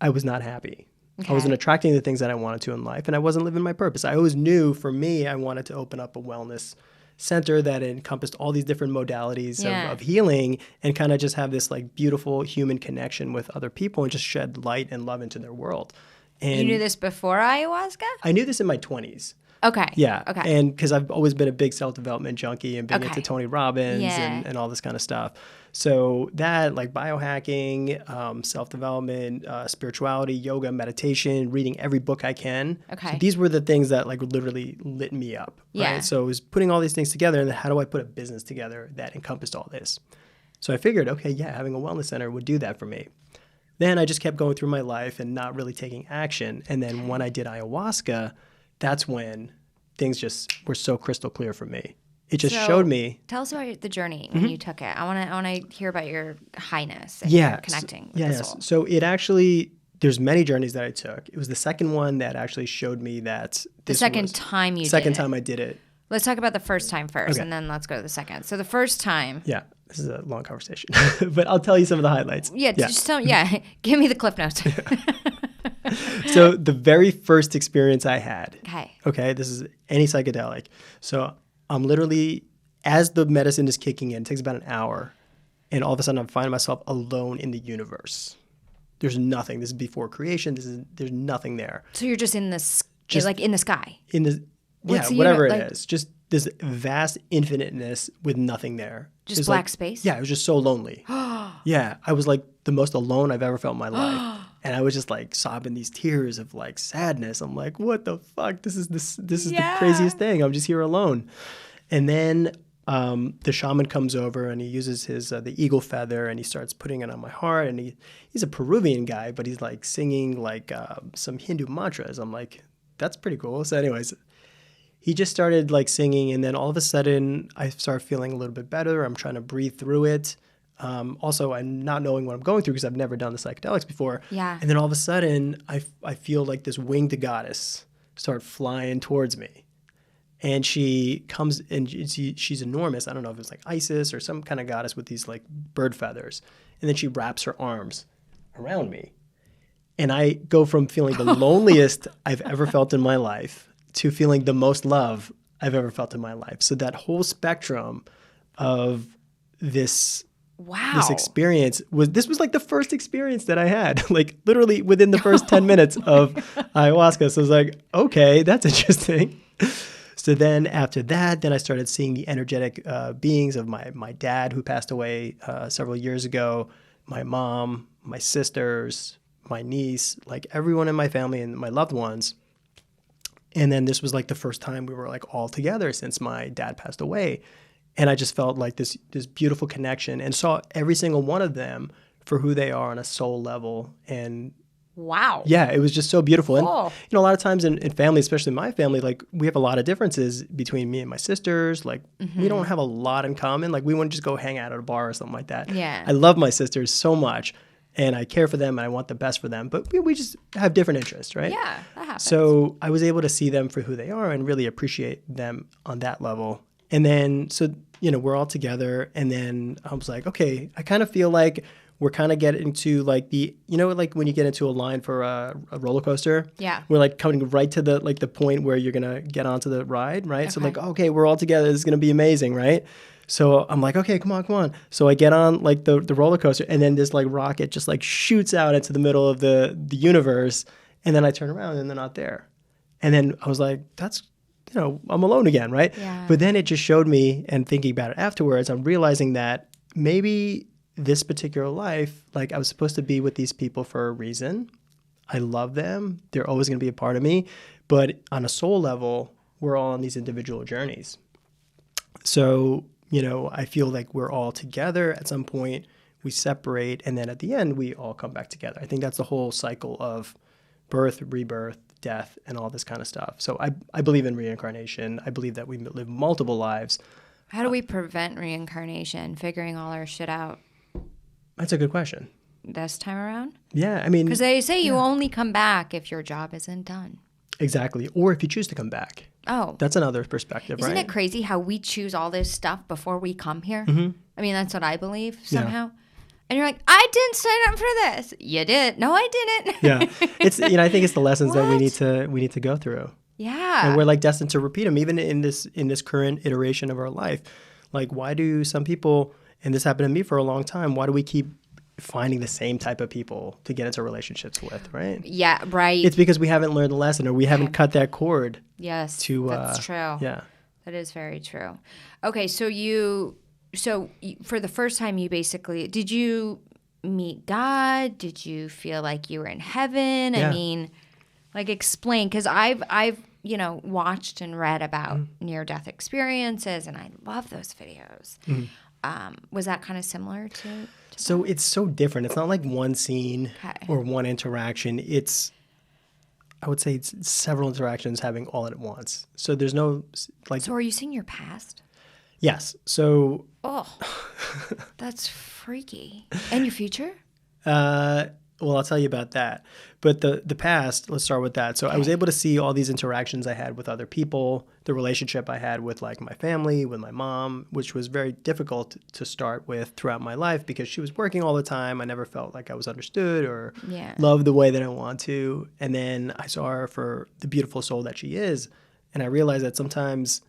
I was not happy. Okay. I wasn't attracting the things that I wanted to in life, and I wasn't living my purpose. I always knew, for me, I wanted to open up a wellness center that encompassed all these different modalities of healing and kind of just have this like beautiful human connection with other people and just shed light and love into their world. And you knew this before ayahuasca? I knew this in my 20s. Okay. Yeah. Okay. And because I've always been a big self-development junkie and been Okay. into Tony Robbins Yeah. and all this kind of stuff. So that, like biohacking, self-development, spirituality, yoga, meditation, reading every book I can. Okay. So these were the things that like literally lit me up. Yeah. Right? So it was putting all these things together, and then how do I put a business together that encompassed all this? So I figured, okay, yeah, having a wellness center would do that for me. Then I just kept going through my life and not really taking action. And then when I did ayahuasca, that's when things just were so crystal clear for me. It just showed me. Tell us about the journey when you took it. I want to hear about your highness and Yeah. your connecting with the soul. So it actually, there's many journeys that I took. It was the second one that actually showed me that The second time I did it. Let's talk about the first time first, Okay. and then let's go to the second. So the first time. Yeah. This is a long conversation, but I'll tell you some of the highlights. Yeah, just tell me. Yeah, give me the cliff notes. So the very first experience I had. Okay. This is any psychedelic. So I'm literally, as the medicine is kicking in, it takes about an hour, and all of a sudden I'm finding myself alone in the universe. There's nothing. This is before creation. There's nothing there. So you're just in the like in the sky. In the What's the whatever uni- like- it is, just this vast infiniteness with nothing there. Just It's black like, space? Yeah, it was just so lonely. Yeah, I was like the most alone I've ever felt in my life. And I was just like sobbing these tears of like sadness. I'm like, what the fuck? This is the craziest thing. I'm just here alone. And then the shaman comes over and he uses his the eagle feather and he starts putting it on my heart. And he's a Peruvian guy, but he's like singing like some Hindu mantras. I'm like, that's pretty cool. So anyways, he just started like singing, and then all of a sudden I start feeling a little bit better. I'm trying to breathe through it. Also, I'm not knowing what I'm going through because I've never done the psychedelics before. Yeah. And then all of a sudden I feel like this winged goddess start flying towards me. And she comes, and she's enormous. I don't know if it's like Isis or some kind of goddess with these like bird feathers. And then she wraps her arms around me. And I go from feeling the loneliest I've ever felt in my life to feeling the most love I've ever felt in my life. So that whole spectrum of this experience was like the first experience that I had, like literally within the first 10 minutes of ayahuasca. So I was like, okay, that's interesting. So then after that, then I started seeing the energetic beings of my dad who passed away several years ago, my mom, my sisters, my niece, like everyone in my family and my loved ones. And then this was like the first time we were like all together since my dad passed away. And I just felt like this beautiful connection and saw every single one of them for who they are on a soul level. And wow. Yeah, it was just so beautiful. And, Cool. you know, a lot of times in family, especially my family, like we have a lot of differences between me and my sisters. Like we don't have a lot in common. Like we wouldn't just go hang out at a bar or something like that. Yeah. I love my sisters so much and I care for them and I want the best for them. But we just have different interests, right? Yeah, that happens. So I was able to see them for who they are and really appreciate them on that level. And then, so, you know, we're all together. And then I was like, okay, I kind of feel like we're kind of getting to like the, you know, like when you get into a line for a roller coaster. Yeah. We're like coming right to the point where you're going to get onto the ride, right? So like, okay, we're all together. This is going to be amazing, right? So I'm like, okay, come on. So I get on like the roller coaster and then this like rocket just like shoots out into the middle of the universe. And then I turn around and they're not there. And then I was like, that's, you know, I'm alone again, right? Yeah. But then it just showed me, and thinking about it afterwards, I'm realizing that maybe this particular life, like I was supposed to be with these people for a reason. I love them. They're always going to be a part of me. But on a soul level, we're all on these individual journeys. So, you know, I feel like we're all together at some point. We separate, and then at the end, we all come back together. I think that's the whole cycle of birth, rebirth, death, and all this kind of stuff. So I believe in reincarnation. I believe that we live multiple lives. How do we prevent reincarnation, figuring all our shit out That's a good question. this time around? Yeah, I mean... Because they say you only come back if your job isn't done. Exactly. Or if you choose to come back. Oh. That's another perspective, Isn't right? it crazy how we choose all this stuff before we come here? Mm-hmm. I mean, that's what I believe somehow. And you're like, I didn't sign up for this. You did. No, I didn't. Yeah. It's, you know, I think it's the lessons that we need to go through. Yeah. And we're like destined to repeat them, even in this current iteration of our life. Like, why do some people, and this happened to me for a long time, why do we keep finding the same type of people to get into relationships with, right? Yeah, right. It's because we haven't learned the lesson, or we haven't cut that cord. Yes, to that's true. Yeah. That is very true. Okay, so for the first time, you basically, did you meet God? Did you feel like you were in heaven? Yeah. I mean, like, explain, because I've watched and read about near-death experiences, and I love those videos. Was that kind of similar to So it's so different. It's not like one scene Okay. or one interaction. I would say it's several interactions happening all at once. So there's no like. So are you seeing your past? Yes. So. Oh, that's freaky. And your future? Well, I'll tell you about that. But the past, let's start with that. So I was able to see all these interactions I had with other people, the relationship I had with like my family, with my mom, which was very difficult to start with throughout my life because she was working all the time. I never felt like I was understood or loved the way that I want to. And then I saw her for the beautiful soul that she is. And I realized that sometimes,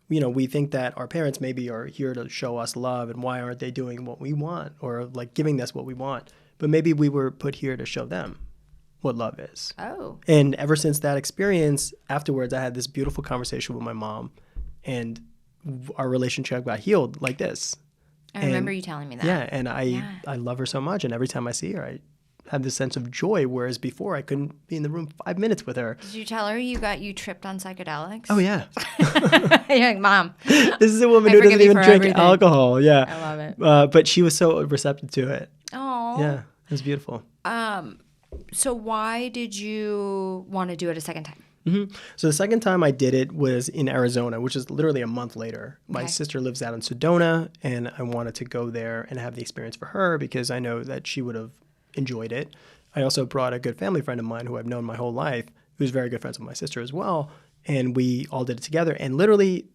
we think that our parents maybe are here to show us love, and why aren't they doing what we want or like giving us what we want? But maybe we were put here to show them what love is. Oh. And ever since that experience, afterwards, I had this beautiful conversation with my mom, and our relationship got healed like this. I remember you telling me that. Yeah, and I love her so much, and every time I see her, I have this sense of joy, whereas before I couldn't be in the room 5 minutes with her. Did you tell her you tripped on psychedelics? Oh, yeah. You're like, Mom. This is a woman who doesn't even drink alcohol. Yeah. I love it. But she was so receptive to it. Oh. Yeah, it was beautiful. So why did you want to do it a second time? Mm-hmm. So the second time I did it was in Arizona, which is literally a month later. My sister lives out in Sedona, and I wanted to go there and have the experience for her because I know that she would have enjoyed it. I also brought a good family friend of mine who I've known my whole life, who's very good friends with my sister as well, and we all did it together. And literally,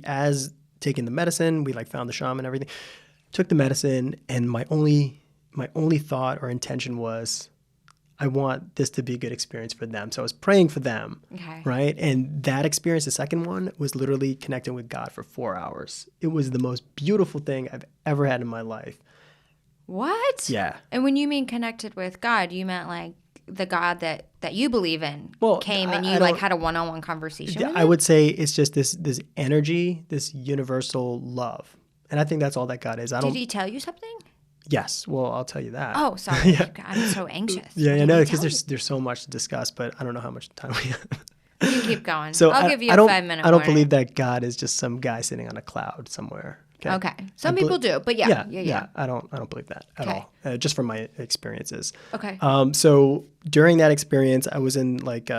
as taking the medicine, we like found the shaman and everything, took the medicine, and my only thought or intention was, I want this to be a good experience for them. So I was praying for them, right? And that experience, the second one, was literally connecting with God for 4 hours. It was the most beautiful thing I've ever had in my life. What? Yeah. And when you mean connected with God, you meant like the God that you believe in came and you like had a one-on-one conversation with I would say it's just this energy, this universal love. And I think that's all that God is. Did he tell you something? Yes. Well, I'll tell you that. Oh, sorry. I'm so anxious. Yeah, I know, because there's so much to discuss, but I don't know how much time we have. You can keep going. So I'll give you a 5-minute I don't believe that God is just some guy sitting on a cloud somewhere. Okay. Some people do, but yeah. I don't believe that at all. Just from my experiences. Okay. So during that experience, I was in like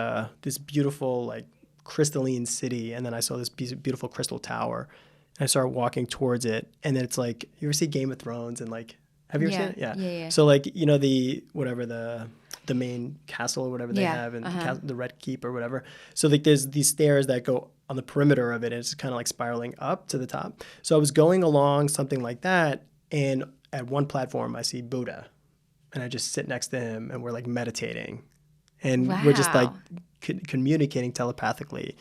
this beautiful like crystalline city, and then I saw this beautiful crystal tower. And I started walking towards it, and then it's like, you ever see Game of Thrones and like, have you ever seen it? Yeah. So like, the main castle or whatever they have, and the Red Keep or whatever. So like there's these stairs that go on the perimeter of it, and it's kind of like spiraling up to the top. So I was going along something like that, and at one platform I see Buddha, and I just sit next to him, and we're like meditating, and we're just like communicating telepathically.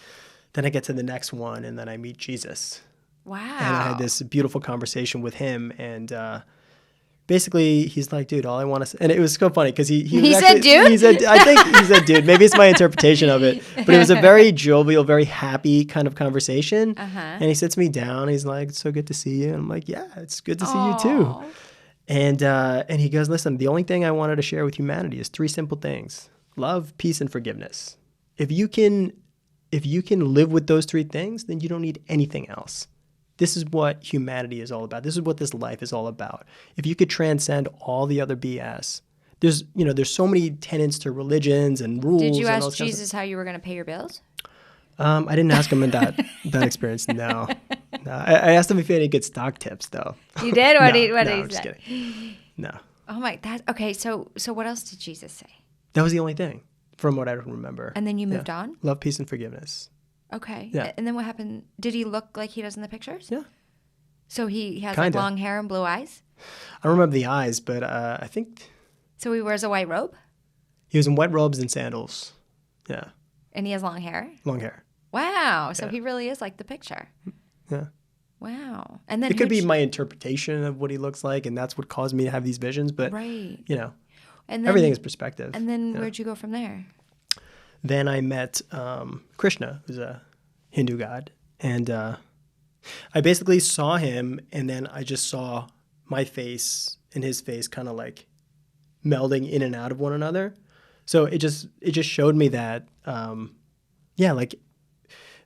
Then I get to the next one, and then I meet Jesus. Wow. And I had this beautiful conversation with him, and basically, he's like, dude, all I want to... And it was so funny because he said, dude? I think he said, dude. Maybe it's my interpretation of it. But it was a very jovial, very happy kind of conversation. And he sits me down. He's like, it's so good to see you. And I'm like, yeah, it's good to see you too. And he goes, listen, the only thing I wanted to share with humanity is 3 simple things: love, peace, and forgiveness. If you can live with those 3 things, then you don't need anything else. This is what humanity is all about. This is what this life is all about. If you could transcend all the other BS, there's so many tenets to religions and rules. Did you ask Jesus how you were going to pay your bills? I didn't ask him in that experience. No. I asked him if he had any good stock tips, though. You did? What did he I'm say? just kidding. No. Oh my, okay. So what else did Jesus say? That was the only thing, from what I remember. And then you moved on? Love, peace, and forgiveness. Okay. Yeah. And then what happened? Did he look like he does in the pictures? Yeah. So he has like long hair and blue eyes? I don't remember the eyes, but I think... So he wears a white robe? He was in white robes and sandals. Yeah. And he has long hair? Long hair. Wow. So he really is like the picture. Yeah. Wow. And then it could be my interpretation of what he looks like, and that's what caused me to have these visions. But, right. you know, and then, everything is perspective. And then where'd you go from there? Then I met Krishna, who's a Hindu god. And I basically saw him, and then I just saw my face and his face kind of like melding in and out of one another. So it just showed me that, like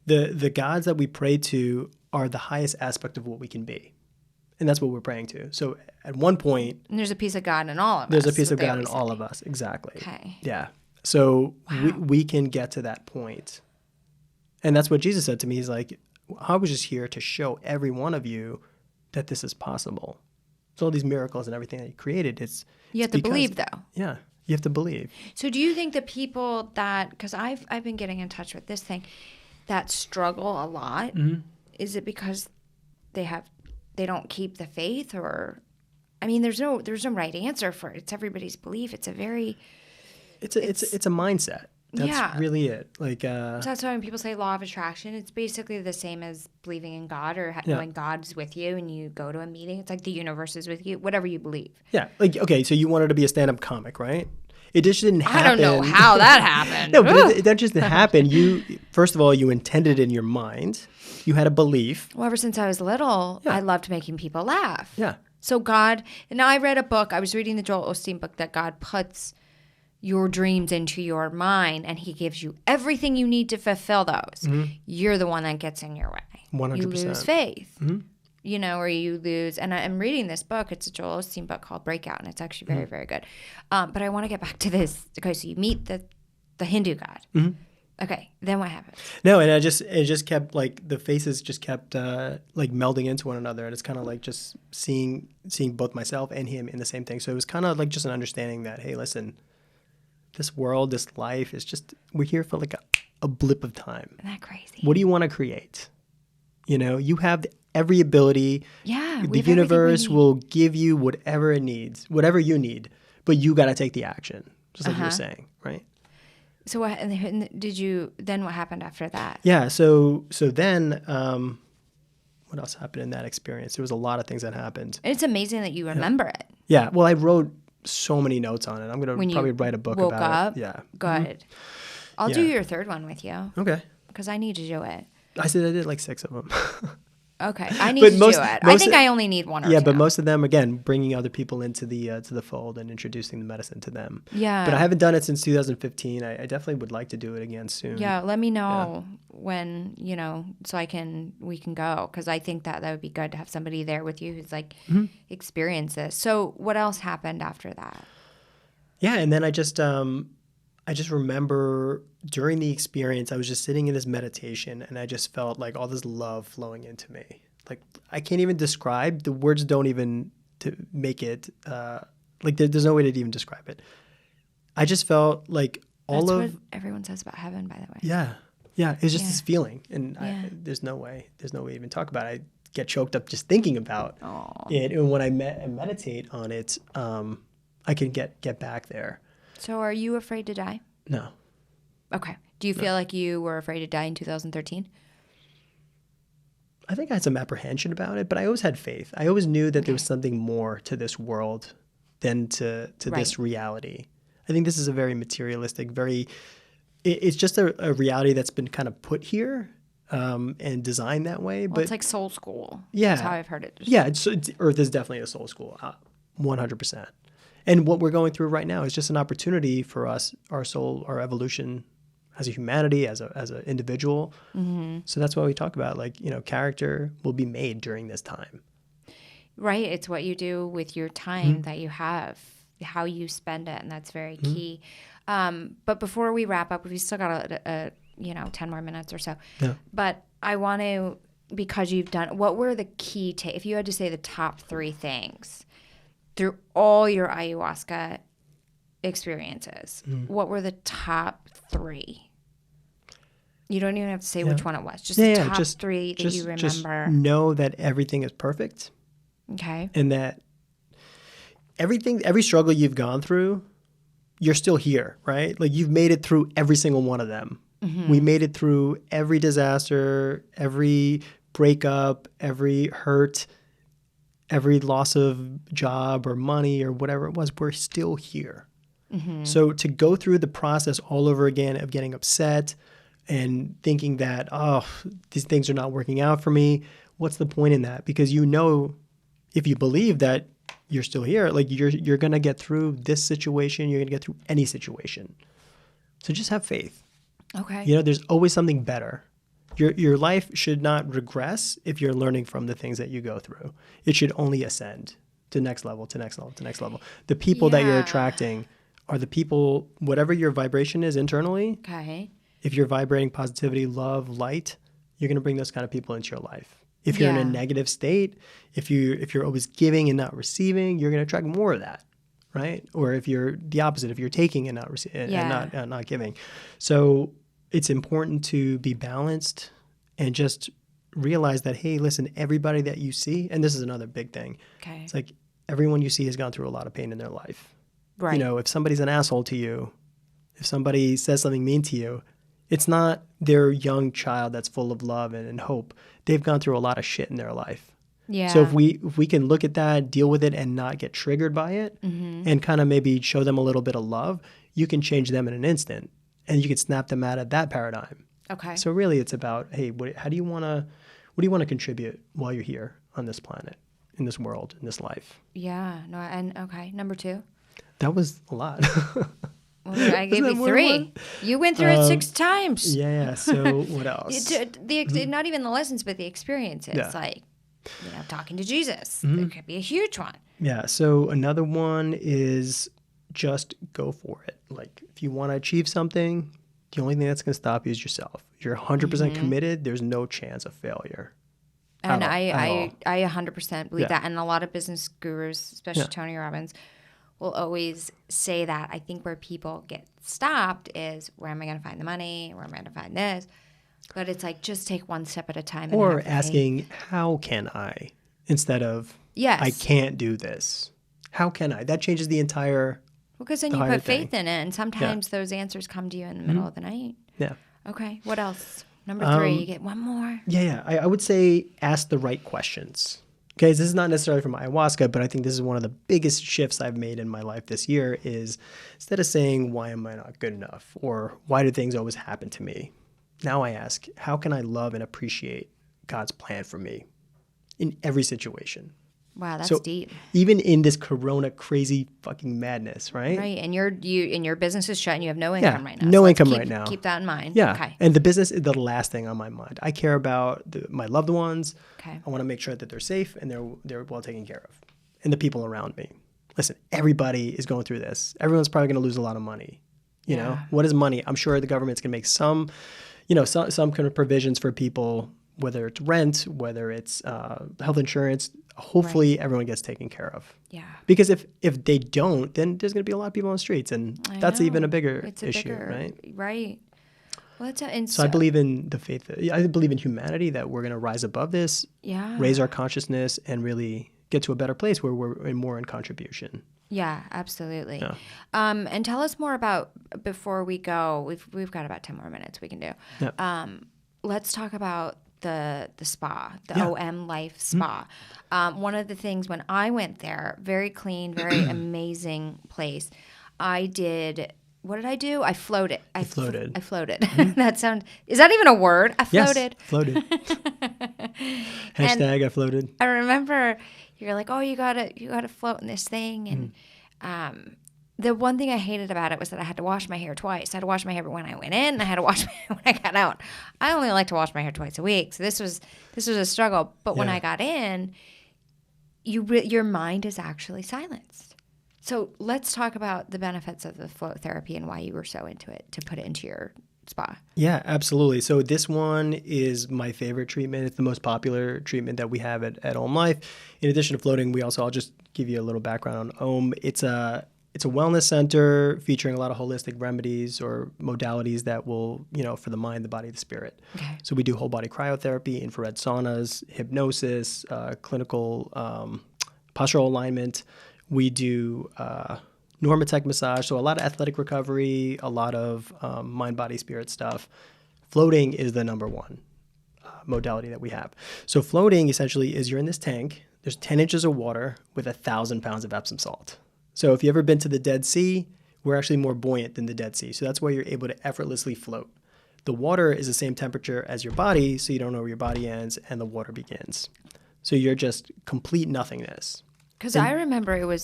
the gods that we pray to are the highest aspect of what we can be. And that's what we're praying to. So at one point... And there's a piece of God in all of us. There's a piece of God in all of us. Exactly. Okay. Yeah. So we can get to that point. And that's what Jesus said to me. He's like, I was just here to show every one of you that this is possible. So all these miracles and everything that he created, you have to believe, though. Yeah. You have to believe. So do you think the people that... Because I've been getting in touch with this thing, that struggle a lot, is it because they don't keep the faith, or I mean there's no right answer for it. It's everybody's belief. It's a very it's a mindset. That's really it. Like so that's why when people say law of attraction, it's basically the same as believing in God or knowing God's with you and you go to a meeting. It's like the universe is with you, whatever you believe. Yeah. Like, okay, so you wanted to be a stand-up comic, right? It just didn't happen. I don't know how that happened. No, but that just didn't happen. You, first of all, you intended it in your mind. You had a belief. Well, ever since I was little, I loved making people laugh. Yeah. So God, and now I read a book, I was reading the Joel Osteen book, that God puts your dreams into your mind and he gives you everything you need to fulfill those. You're the one that gets in your way. 100%. You lose faith. You know, or you lose, and I'm reading this book. It's a Joel Osteen book called Breakout, and it's actually very, very good. But I want to get back to this. Okay, so you meet the Hindu god. Okay, then what happened? No, and it just kept, like, the faces just kept like melding into one another, and it's kind of like just seeing both myself and him in the same thing. So it was kind of like just an understanding that, hey, listen, this world, this life is just, we're here for like a blip of time. Isn't that crazy? What do you want to create? You know, you have every ability. Yeah. The universe will give you whatever it needs, whatever you need, but you got to take the action, just like you were saying, right? So what what happened after that? Yeah. So then, what else happened in that experience? There was a lot of things that happened. And it's amazing that you remember it. Yeah. Well, I wrote so many notes on it. I'm going to probably write a book about it. Yeah. Good. I'll do your third one with you. Okay. Because I need to do it. I said I did like 6 of them. Okay, I need to do it. I think I only need one or two. Yeah, but most of them, again, bringing other people into the fold and introducing the medicine to them. Yeah. But I haven't done it since 2015. I definitely would like to do it again soon. Yeah, let me know when, so we can go, because I think that would be good to have somebody there with you who's like experienced this. So what else happened after that? Yeah, and then I just remember during the experience, I was just sitting in this meditation, and I just felt like all this love flowing into me. Like, I can't even describe. The words don't even to make it. There's no way to even describe it. I just felt like That's what everyone says about heaven, by the way. Yeah, it's just this feeling, and there's no way to even talk about it. I get choked up just thinking about it, and when I meditate on it, I can get back there. So are you afraid to die? No. Okay. Do you feel like you were afraid to die in 2013? I think I had some apprehension about it, but I always had faith. I always knew that there was something more to this world than to this reality. I think this is a very materialistic, it's just a reality that's been kind of put here and designed that way. But it's like soul school. Yeah. That's how I've heard it. Yeah, Earth is definitely a soul school, 100%. And what we're going through right now is just an opportunity for us, our soul, our evolution as a humanity, as an individual. So that's why we talk about, character will be made during this time. Right. It's what you do with your time that you have, how you spend it, and that's very key. But before we wrap up, we've still got 10 more minutes or so. Yeah. But I want to, because you've done, what were the key, if you had to say the top 3 things through all your ayahuasca experiences, what were the top 3? You don't even have to say which one it was. Just the top 3 that you remember. Just know that everything is perfect. Okay. And that every struggle you've gone through, you're still here, right? Like, you've made it through every single one of them. We made it through every disaster, every breakup, every hurt, every loss of job or money or whatever it was, we're still here. Mm-hmm. So to go through the process all over again of getting upset and thinking that, oh, these things are not working out for me, what's the point in that? Because you know, if you believe that you're still here, like you're going to get through this situation, you're going to get through any situation. So just have faith. Okay. You know, there's always something better. Your life should not regress if you're learning from the things that you go through. It should only ascend to next level, to next level, to next level. The people that you're attracting are the people, whatever your vibration is internally. Okay. If you're vibrating positivity, love, light, you're going to bring those kind of people into your life. If you're in a negative state, if you're always giving and not receiving, you're going to attract more of that, right? Or if you're the opposite, if you're taking and not receiving and not giving. So it's important to be balanced and just realize that, hey, listen, everybody that you see, and this is another big thing. Okay. It's like everyone you see has gone through a lot of pain in their life. Right. You know, if somebody's an asshole to you, if somebody says something mean to you, it's not their young child that's full of love and hope. They've gone through a lot of shit in their life. Yeah. So if we can look at that, deal with it, and not get triggered by it, and kind of maybe show them a little bit of love, you can change them in an instant, and you can snap them out of that paradigm. Okay. So really, it's about, hey, what do you want to contribute while you're here on this planet, in this world, in this life? Yeah. No. And okay. Number 2. That was a lot. Well, I gave you 3. You went through it 6 times. Yeah. So what else? Not even the lessons, but the experiences. Like, you know, talking to Jesus. It could be a huge one. Yeah. So another one is just go for it. Like, if you want to achieve something, the only thing that's going to stop you is yourself. If you're 100% committed, there's no chance of failure. And I 100% believe that. And a lot of business gurus, especially Tony Robbins, will always say that. I think where people get stopped is, where am I going to find the money? Where am I going to find this? But it's like, just take one step at a time. Or asking, how can I? Instead of, I can't do this. How can I? That changes the entire Because then you put faith in it, and sometimes those answers come to you in the middle of the night. Yeah. Okay, what else? Number 3, you get one more. Yeah. I would say ask the right questions. Okay, this is not necessarily from ayahuasca, but I think this is one of the biggest shifts I've made in my life this year is, instead of saying, why am I not good enough? Or why do things always happen to me? Now I ask, how can I love and appreciate God's plan for me in every situation? Wow, that's deep. Even in this corona crazy fucking madness, right? Right, and your business is shut and you have no income right now. No income right now. Keep that in mind. Yeah, okay. And the business is the last thing on my mind. I care about my loved ones. Okay. I want to make sure that they're safe and they're well taken care of, and the people around me. Listen, everybody is going through this. Everyone's probably going to lose a lot of money. You know, what is money? I'm sure the government's going to make some kind of provisions for people, whether it's rent, whether it's health insurance. Hopefully everyone gets taken care of. Yeah. Because if they don't, then there's going to be a lot of people on the streets, and that's even a bigger issue, right? Right. Well, so I believe in the faith. I believe in humanity, that we're going to rise above this, raise our consciousness, and really get to a better place where we're more in contribution. Yeah, absolutely. Yeah. And tell us more about, before we go, we've got about 10 more minutes we can do. Yeah. Let's talk about the spa, the OM Life Spa. One of the things when I went there, very clean, very amazing place. What did I do? I floated. I floated. Mm-hmm. Is that even a word? I floated. Yes, floated. Hashtag I floated. I remember you're like, oh, you gotta float in this thing. And the one thing I hated about it was that I had to wash my hair twice. I had to wash my hair when I went in, and I had to wash my hair when I got out. I only like to wash my hair twice a week, so this was a struggle. But when I got in, your mind is actually silenced. So let's talk about the benefits of the float therapy and why you were so into it to put it into your spa. Yeah, absolutely. So this one is my favorite treatment. It's the most popular treatment that we have at Om Life. In addition to floating, I'll just give you a little background on Om. It's a wellness center featuring a lot of holistic remedies or modalities that will, for the mind, the body, the spirit. Okay. So we do whole body cryotherapy, infrared saunas, hypnosis, clinical postural alignment. We do Normatec massage, so a lot of athletic recovery, a lot of mind, body, spirit stuff. Floating is the number one. modality that we have. So floating essentially is you're in this tank. There's 10 inches of water with 1,000 pounds of Epsom salt. So if you've ever been to the Dead Sea, we're actually more buoyant than the Dead Sea. So that's why you're able to effortlessly float. The water is the same temperature as your body, so you don't know where your body ends and the water begins. So you're just complete nothingness. Because I remember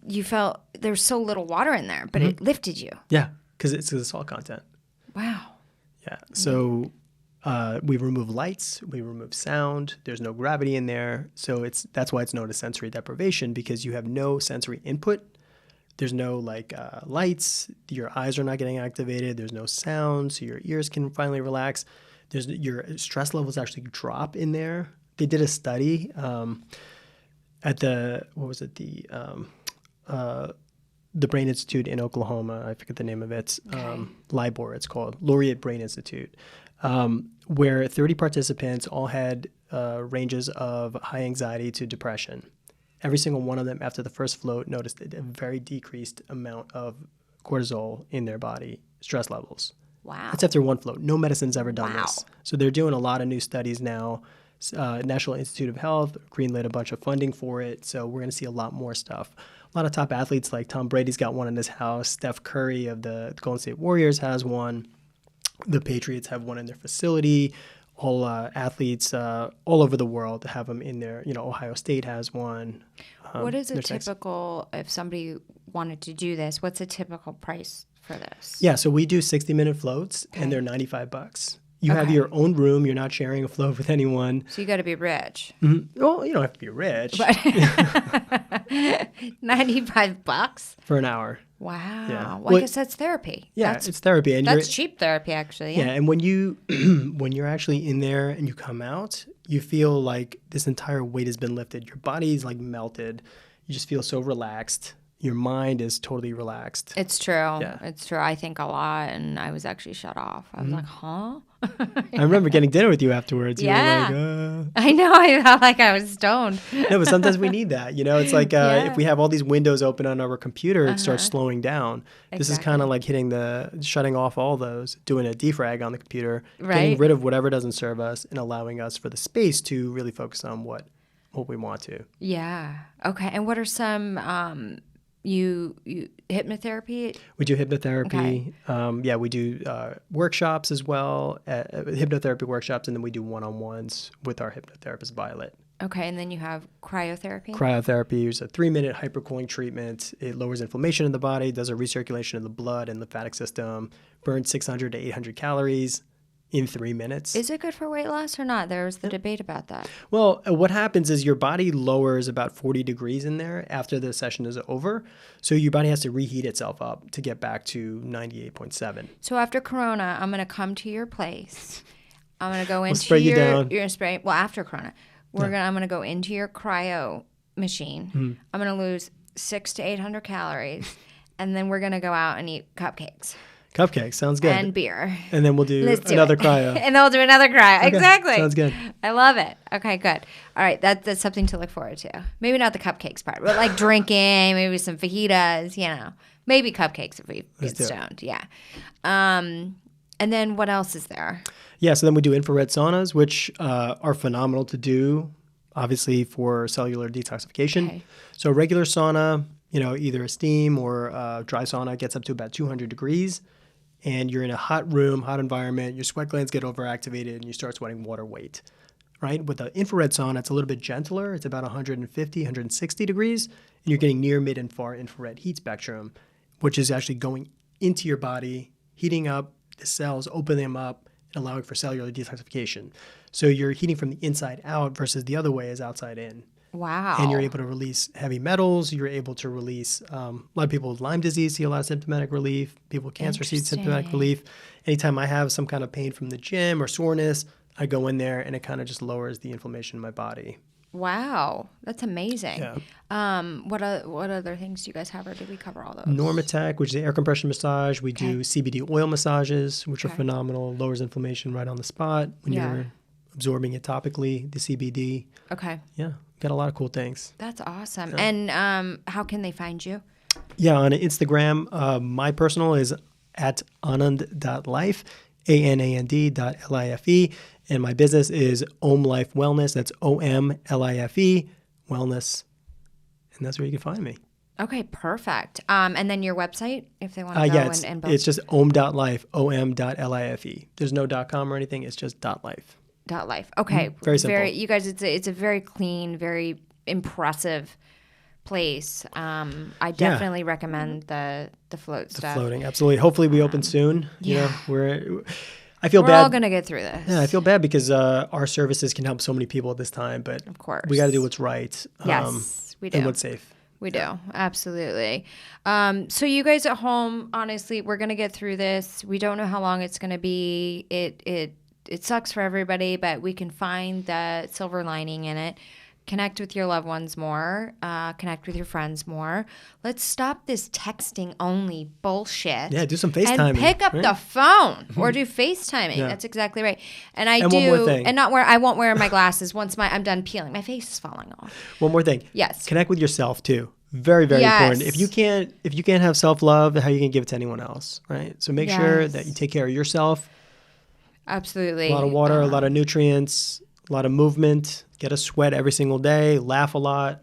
you felt there was so little water in there, but it lifted you. Yeah, because it's the salt content. Wow. Yeah. So we remove lights, we remove sound. There's no gravity in there. So that's why it's known as sensory deprivation, because you have no sensory input. There's no lights. Your eyes are not getting activated. There's no sound, so your ears can finally relax. Your stress levels actually drop in there. They did a study at the Brain Institute in Oklahoma. I forget the name of it. LIBOR, it's called, Laureate Brain Institute, where 30 participants all had ranges of high anxiety to depression. Every single one of them after the first float noticed a very decreased amount of cortisol in their body, stress levels. Wow. That's after one float. No medicine's ever done this. So they're doing a lot of new studies now. National Institute of Health greenlit a bunch of funding for it. So we're going to see a lot more stuff. A lot of top athletes like Tom Brady's got one in his house. Steph Curry of the Golden State Warriors has one. The Patriots have one in their facility. All athletes all over the world have them in there. Ohio State has one. What is a typical, if somebody wanted to do this, what's a typical price for this? Yeah, so we do 60-minute floats, and they're $95. You have your own room. You're not sharing a float with anyone. So you got to be rich. Mm-hmm. Well, you don't have to be rich. But $95 for an hour. Wow. Yeah. Well, I guess that's therapy. Yeah, it's therapy. And that's cheap therapy, actually. Yeah, and when you're actually in there and you come out, you feel like this entire weight has been lifted. Your body's like melted. You just feel so relaxed. Your mind is totally relaxed. It's true. Yeah. It's true. I think a lot, and I was actually shut off. I was like, huh? I remember getting dinner with you afterwards. Yeah. You were like, I know. I felt like I was stoned. No, but sometimes we need that. It's like if we have all these windows open on our computer, it starts slowing down. Exactly. This is kind of like shutting off all those, doing a defrag on the computer, getting rid of whatever doesn't serve us, and allowing us for the space to really focus on what we want to. Yeah. Okay. And what are some... You hypnotherapy? We do hypnotherapy. Okay. We do workshops as well, hypnotherapy workshops, and then we do one-on-ones with our hypnotherapist, Violet. Okay, and then you have cryotherapy? Cryotherapy is a 3-minute hypercooling treatment. It lowers inflammation in the body, does a recirculation of the blood and lymphatic system, burns 600 to 800 calories in 3 minutes. Is it good for weight loss or not? There was the debate about that. Well, what happens is your body lowers about 40 degrees in there after the session is over. So your body has to reheat itself up to get back to 98.7. So after Corona, I'm going to come to your place. I'm going to go into spray you down. You're going to spray. Well, after Corona, I'm going to go into your cryo machine. Mm-hmm. I'm going to lose 600 to 800 calories, and then we're going to go out and eat cupcakes. Cupcakes, sounds good. And beer. And then we'll do another cryo. And then we'll do another cryo. Okay, exactly. Sounds good. I love it. Okay, good. All right, that's something to look forward to. Maybe not the cupcakes part, but like drinking, maybe some fajitas, Maybe cupcakes if we get stoned. Yeah. And then what else is there? Yeah, so then we do infrared saunas, which are phenomenal to do, obviously, for cellular detoxification. Okay. So regular sauna, either a steam or a dry sauna gets up to about 200 degrees. And you're in a hot room, hot environment, your sweat glands get overactivated, and you start sweating water weight, right? With the infrared sauna, it's a little bit gentler. It's about 150, 160 degrees, and you're getting near, mid, and far infrared heat spectrum, which is actually going into your body, heating up the cells, opening them up, and allowing for cellular detoxification. So you're heating from the inside out versus the other way is outside in. Wow. And you're able to release heavy metals. You're able to release, a lot of people with Lyme disease see a lot of symptomatic relief. People with cancer see symptomatic relief. Anytime I have some kind of pain from the gym or soreness, I go in there and it kind of just lowers the inflammation in my body. Wow. That's amazing. Yeah. What other things do you guys have, or did we cover all those? Normatec, which is the air compression massage. We do CBD oil massages, which are phenomenal. Lowers inflammation right on the spot when you're absorbing it topically, the CBD. Okay. Yeah. Got a lot of cool things. That's awesome. Yeah. And how can they find you? Yeah, on Instagram, my personal is at anand.life. ANAND.LIFE. And my business is Om Life Wellness. That's OMLIFE Wellness. And that's where you can find me. Okay, perfect. And then your website, if they want to go and both. It's just om.life, om.life. There's no .com or anything. It's just .life. .life. Okay. Very simple. You guys, it's a very clean, very impressive place. I definitely recommend the float stuff. The floating, absolutely. Hopefully we open soon. Yeah. I feel bad. We're all going to get through this. Yeah, I feel bad because our services can help so many people at this time, but of course we got to do what's right. Yes, we do. And what's safe. We do. Absolutely. So you guys at home, honestly, we're going to get through this. We don't know how long it's going to be. It sucks for everybody, but we can find the silver lining in it. Connect with your loved ones more. Connect with your friends more. Let's stop this texting only bullshit. Yeah, do some FaceTiming. And pick up the phone or do FaceTiming. Yeah. That's exactly right. And one more thing. And I won't wear my glasses once I'm done peeling. My face is falling off. One more thing. Yes. Connect with yourself too. Very, very important. If you can't have self-love, how are you going to give it to anyone else, right? So make sure that you take care of yourself. Absolutely. A lot of water, a lot of nutrients, a lot of movement. Get a sweat every single day. Laugh a lot.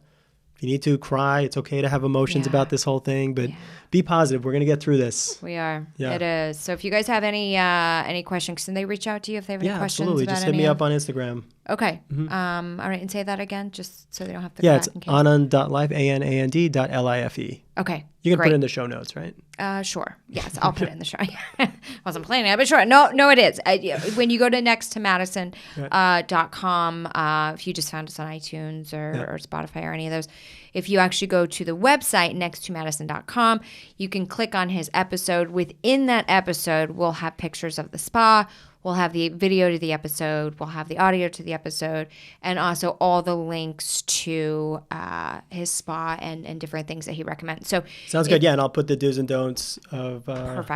If you need to cry, it's okay to have emotions about this whole thing, but be positive. We're going to get through this. We are. Yeah. It is. So if you guys have any questions, can they reach out to you if they have any questions? Yeah, absolutely. Just hit me up on Instagram. Okay. All right. And say that again, just so they don't have to. Yeah, it's anand.life, ANAND.LIFE. Okay. You can put it in the show notes, right? Sure. Yes, I'll put it in the show. Wasn't planning it, but sure. No, it is. When you go to nexttomadison.com, if you just found us on iTunes or Spotify or any of those, if you actually go to the website, nexttomadison.com, you can click on his episode. Within that episode, we'll have pictures of the spa. We'll have the video to the episode. We'll have the audio to the episode. And also all the links to his spa and different things that he recommends. So sounds good. Yeah, and I'll put the do's and don'ts of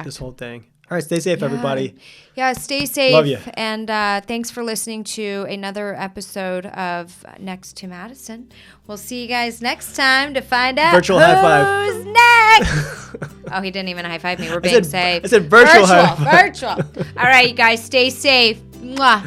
this whole thing. All right, stay safe, everybody. Yeah, stay safe. Love you. And thanks for listening to another episode of Next to Madison. We'll see you guys next time to find out virtual high five. Who's next. Oh, he didn't even high five me. We're being safe. I said virtual high five. Virtual. All right, you guys, stay safe. Mwah.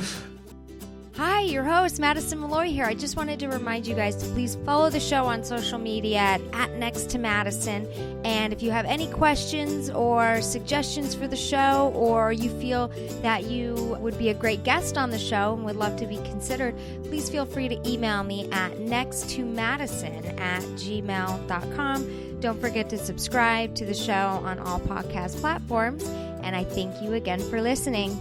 Hi, your host, Madison Malloy here. I just wanted to remind you guys to please follow the show on social media at Next to Madison. And if you have any questions or suggestions for the show, or you feel that you would be a great guest on the show and would love to be considered, please feel free to email me at nexttomadison@gmail.com. Don't forget to subscribe to the show on all podcast platforms. And I thank you again for listening.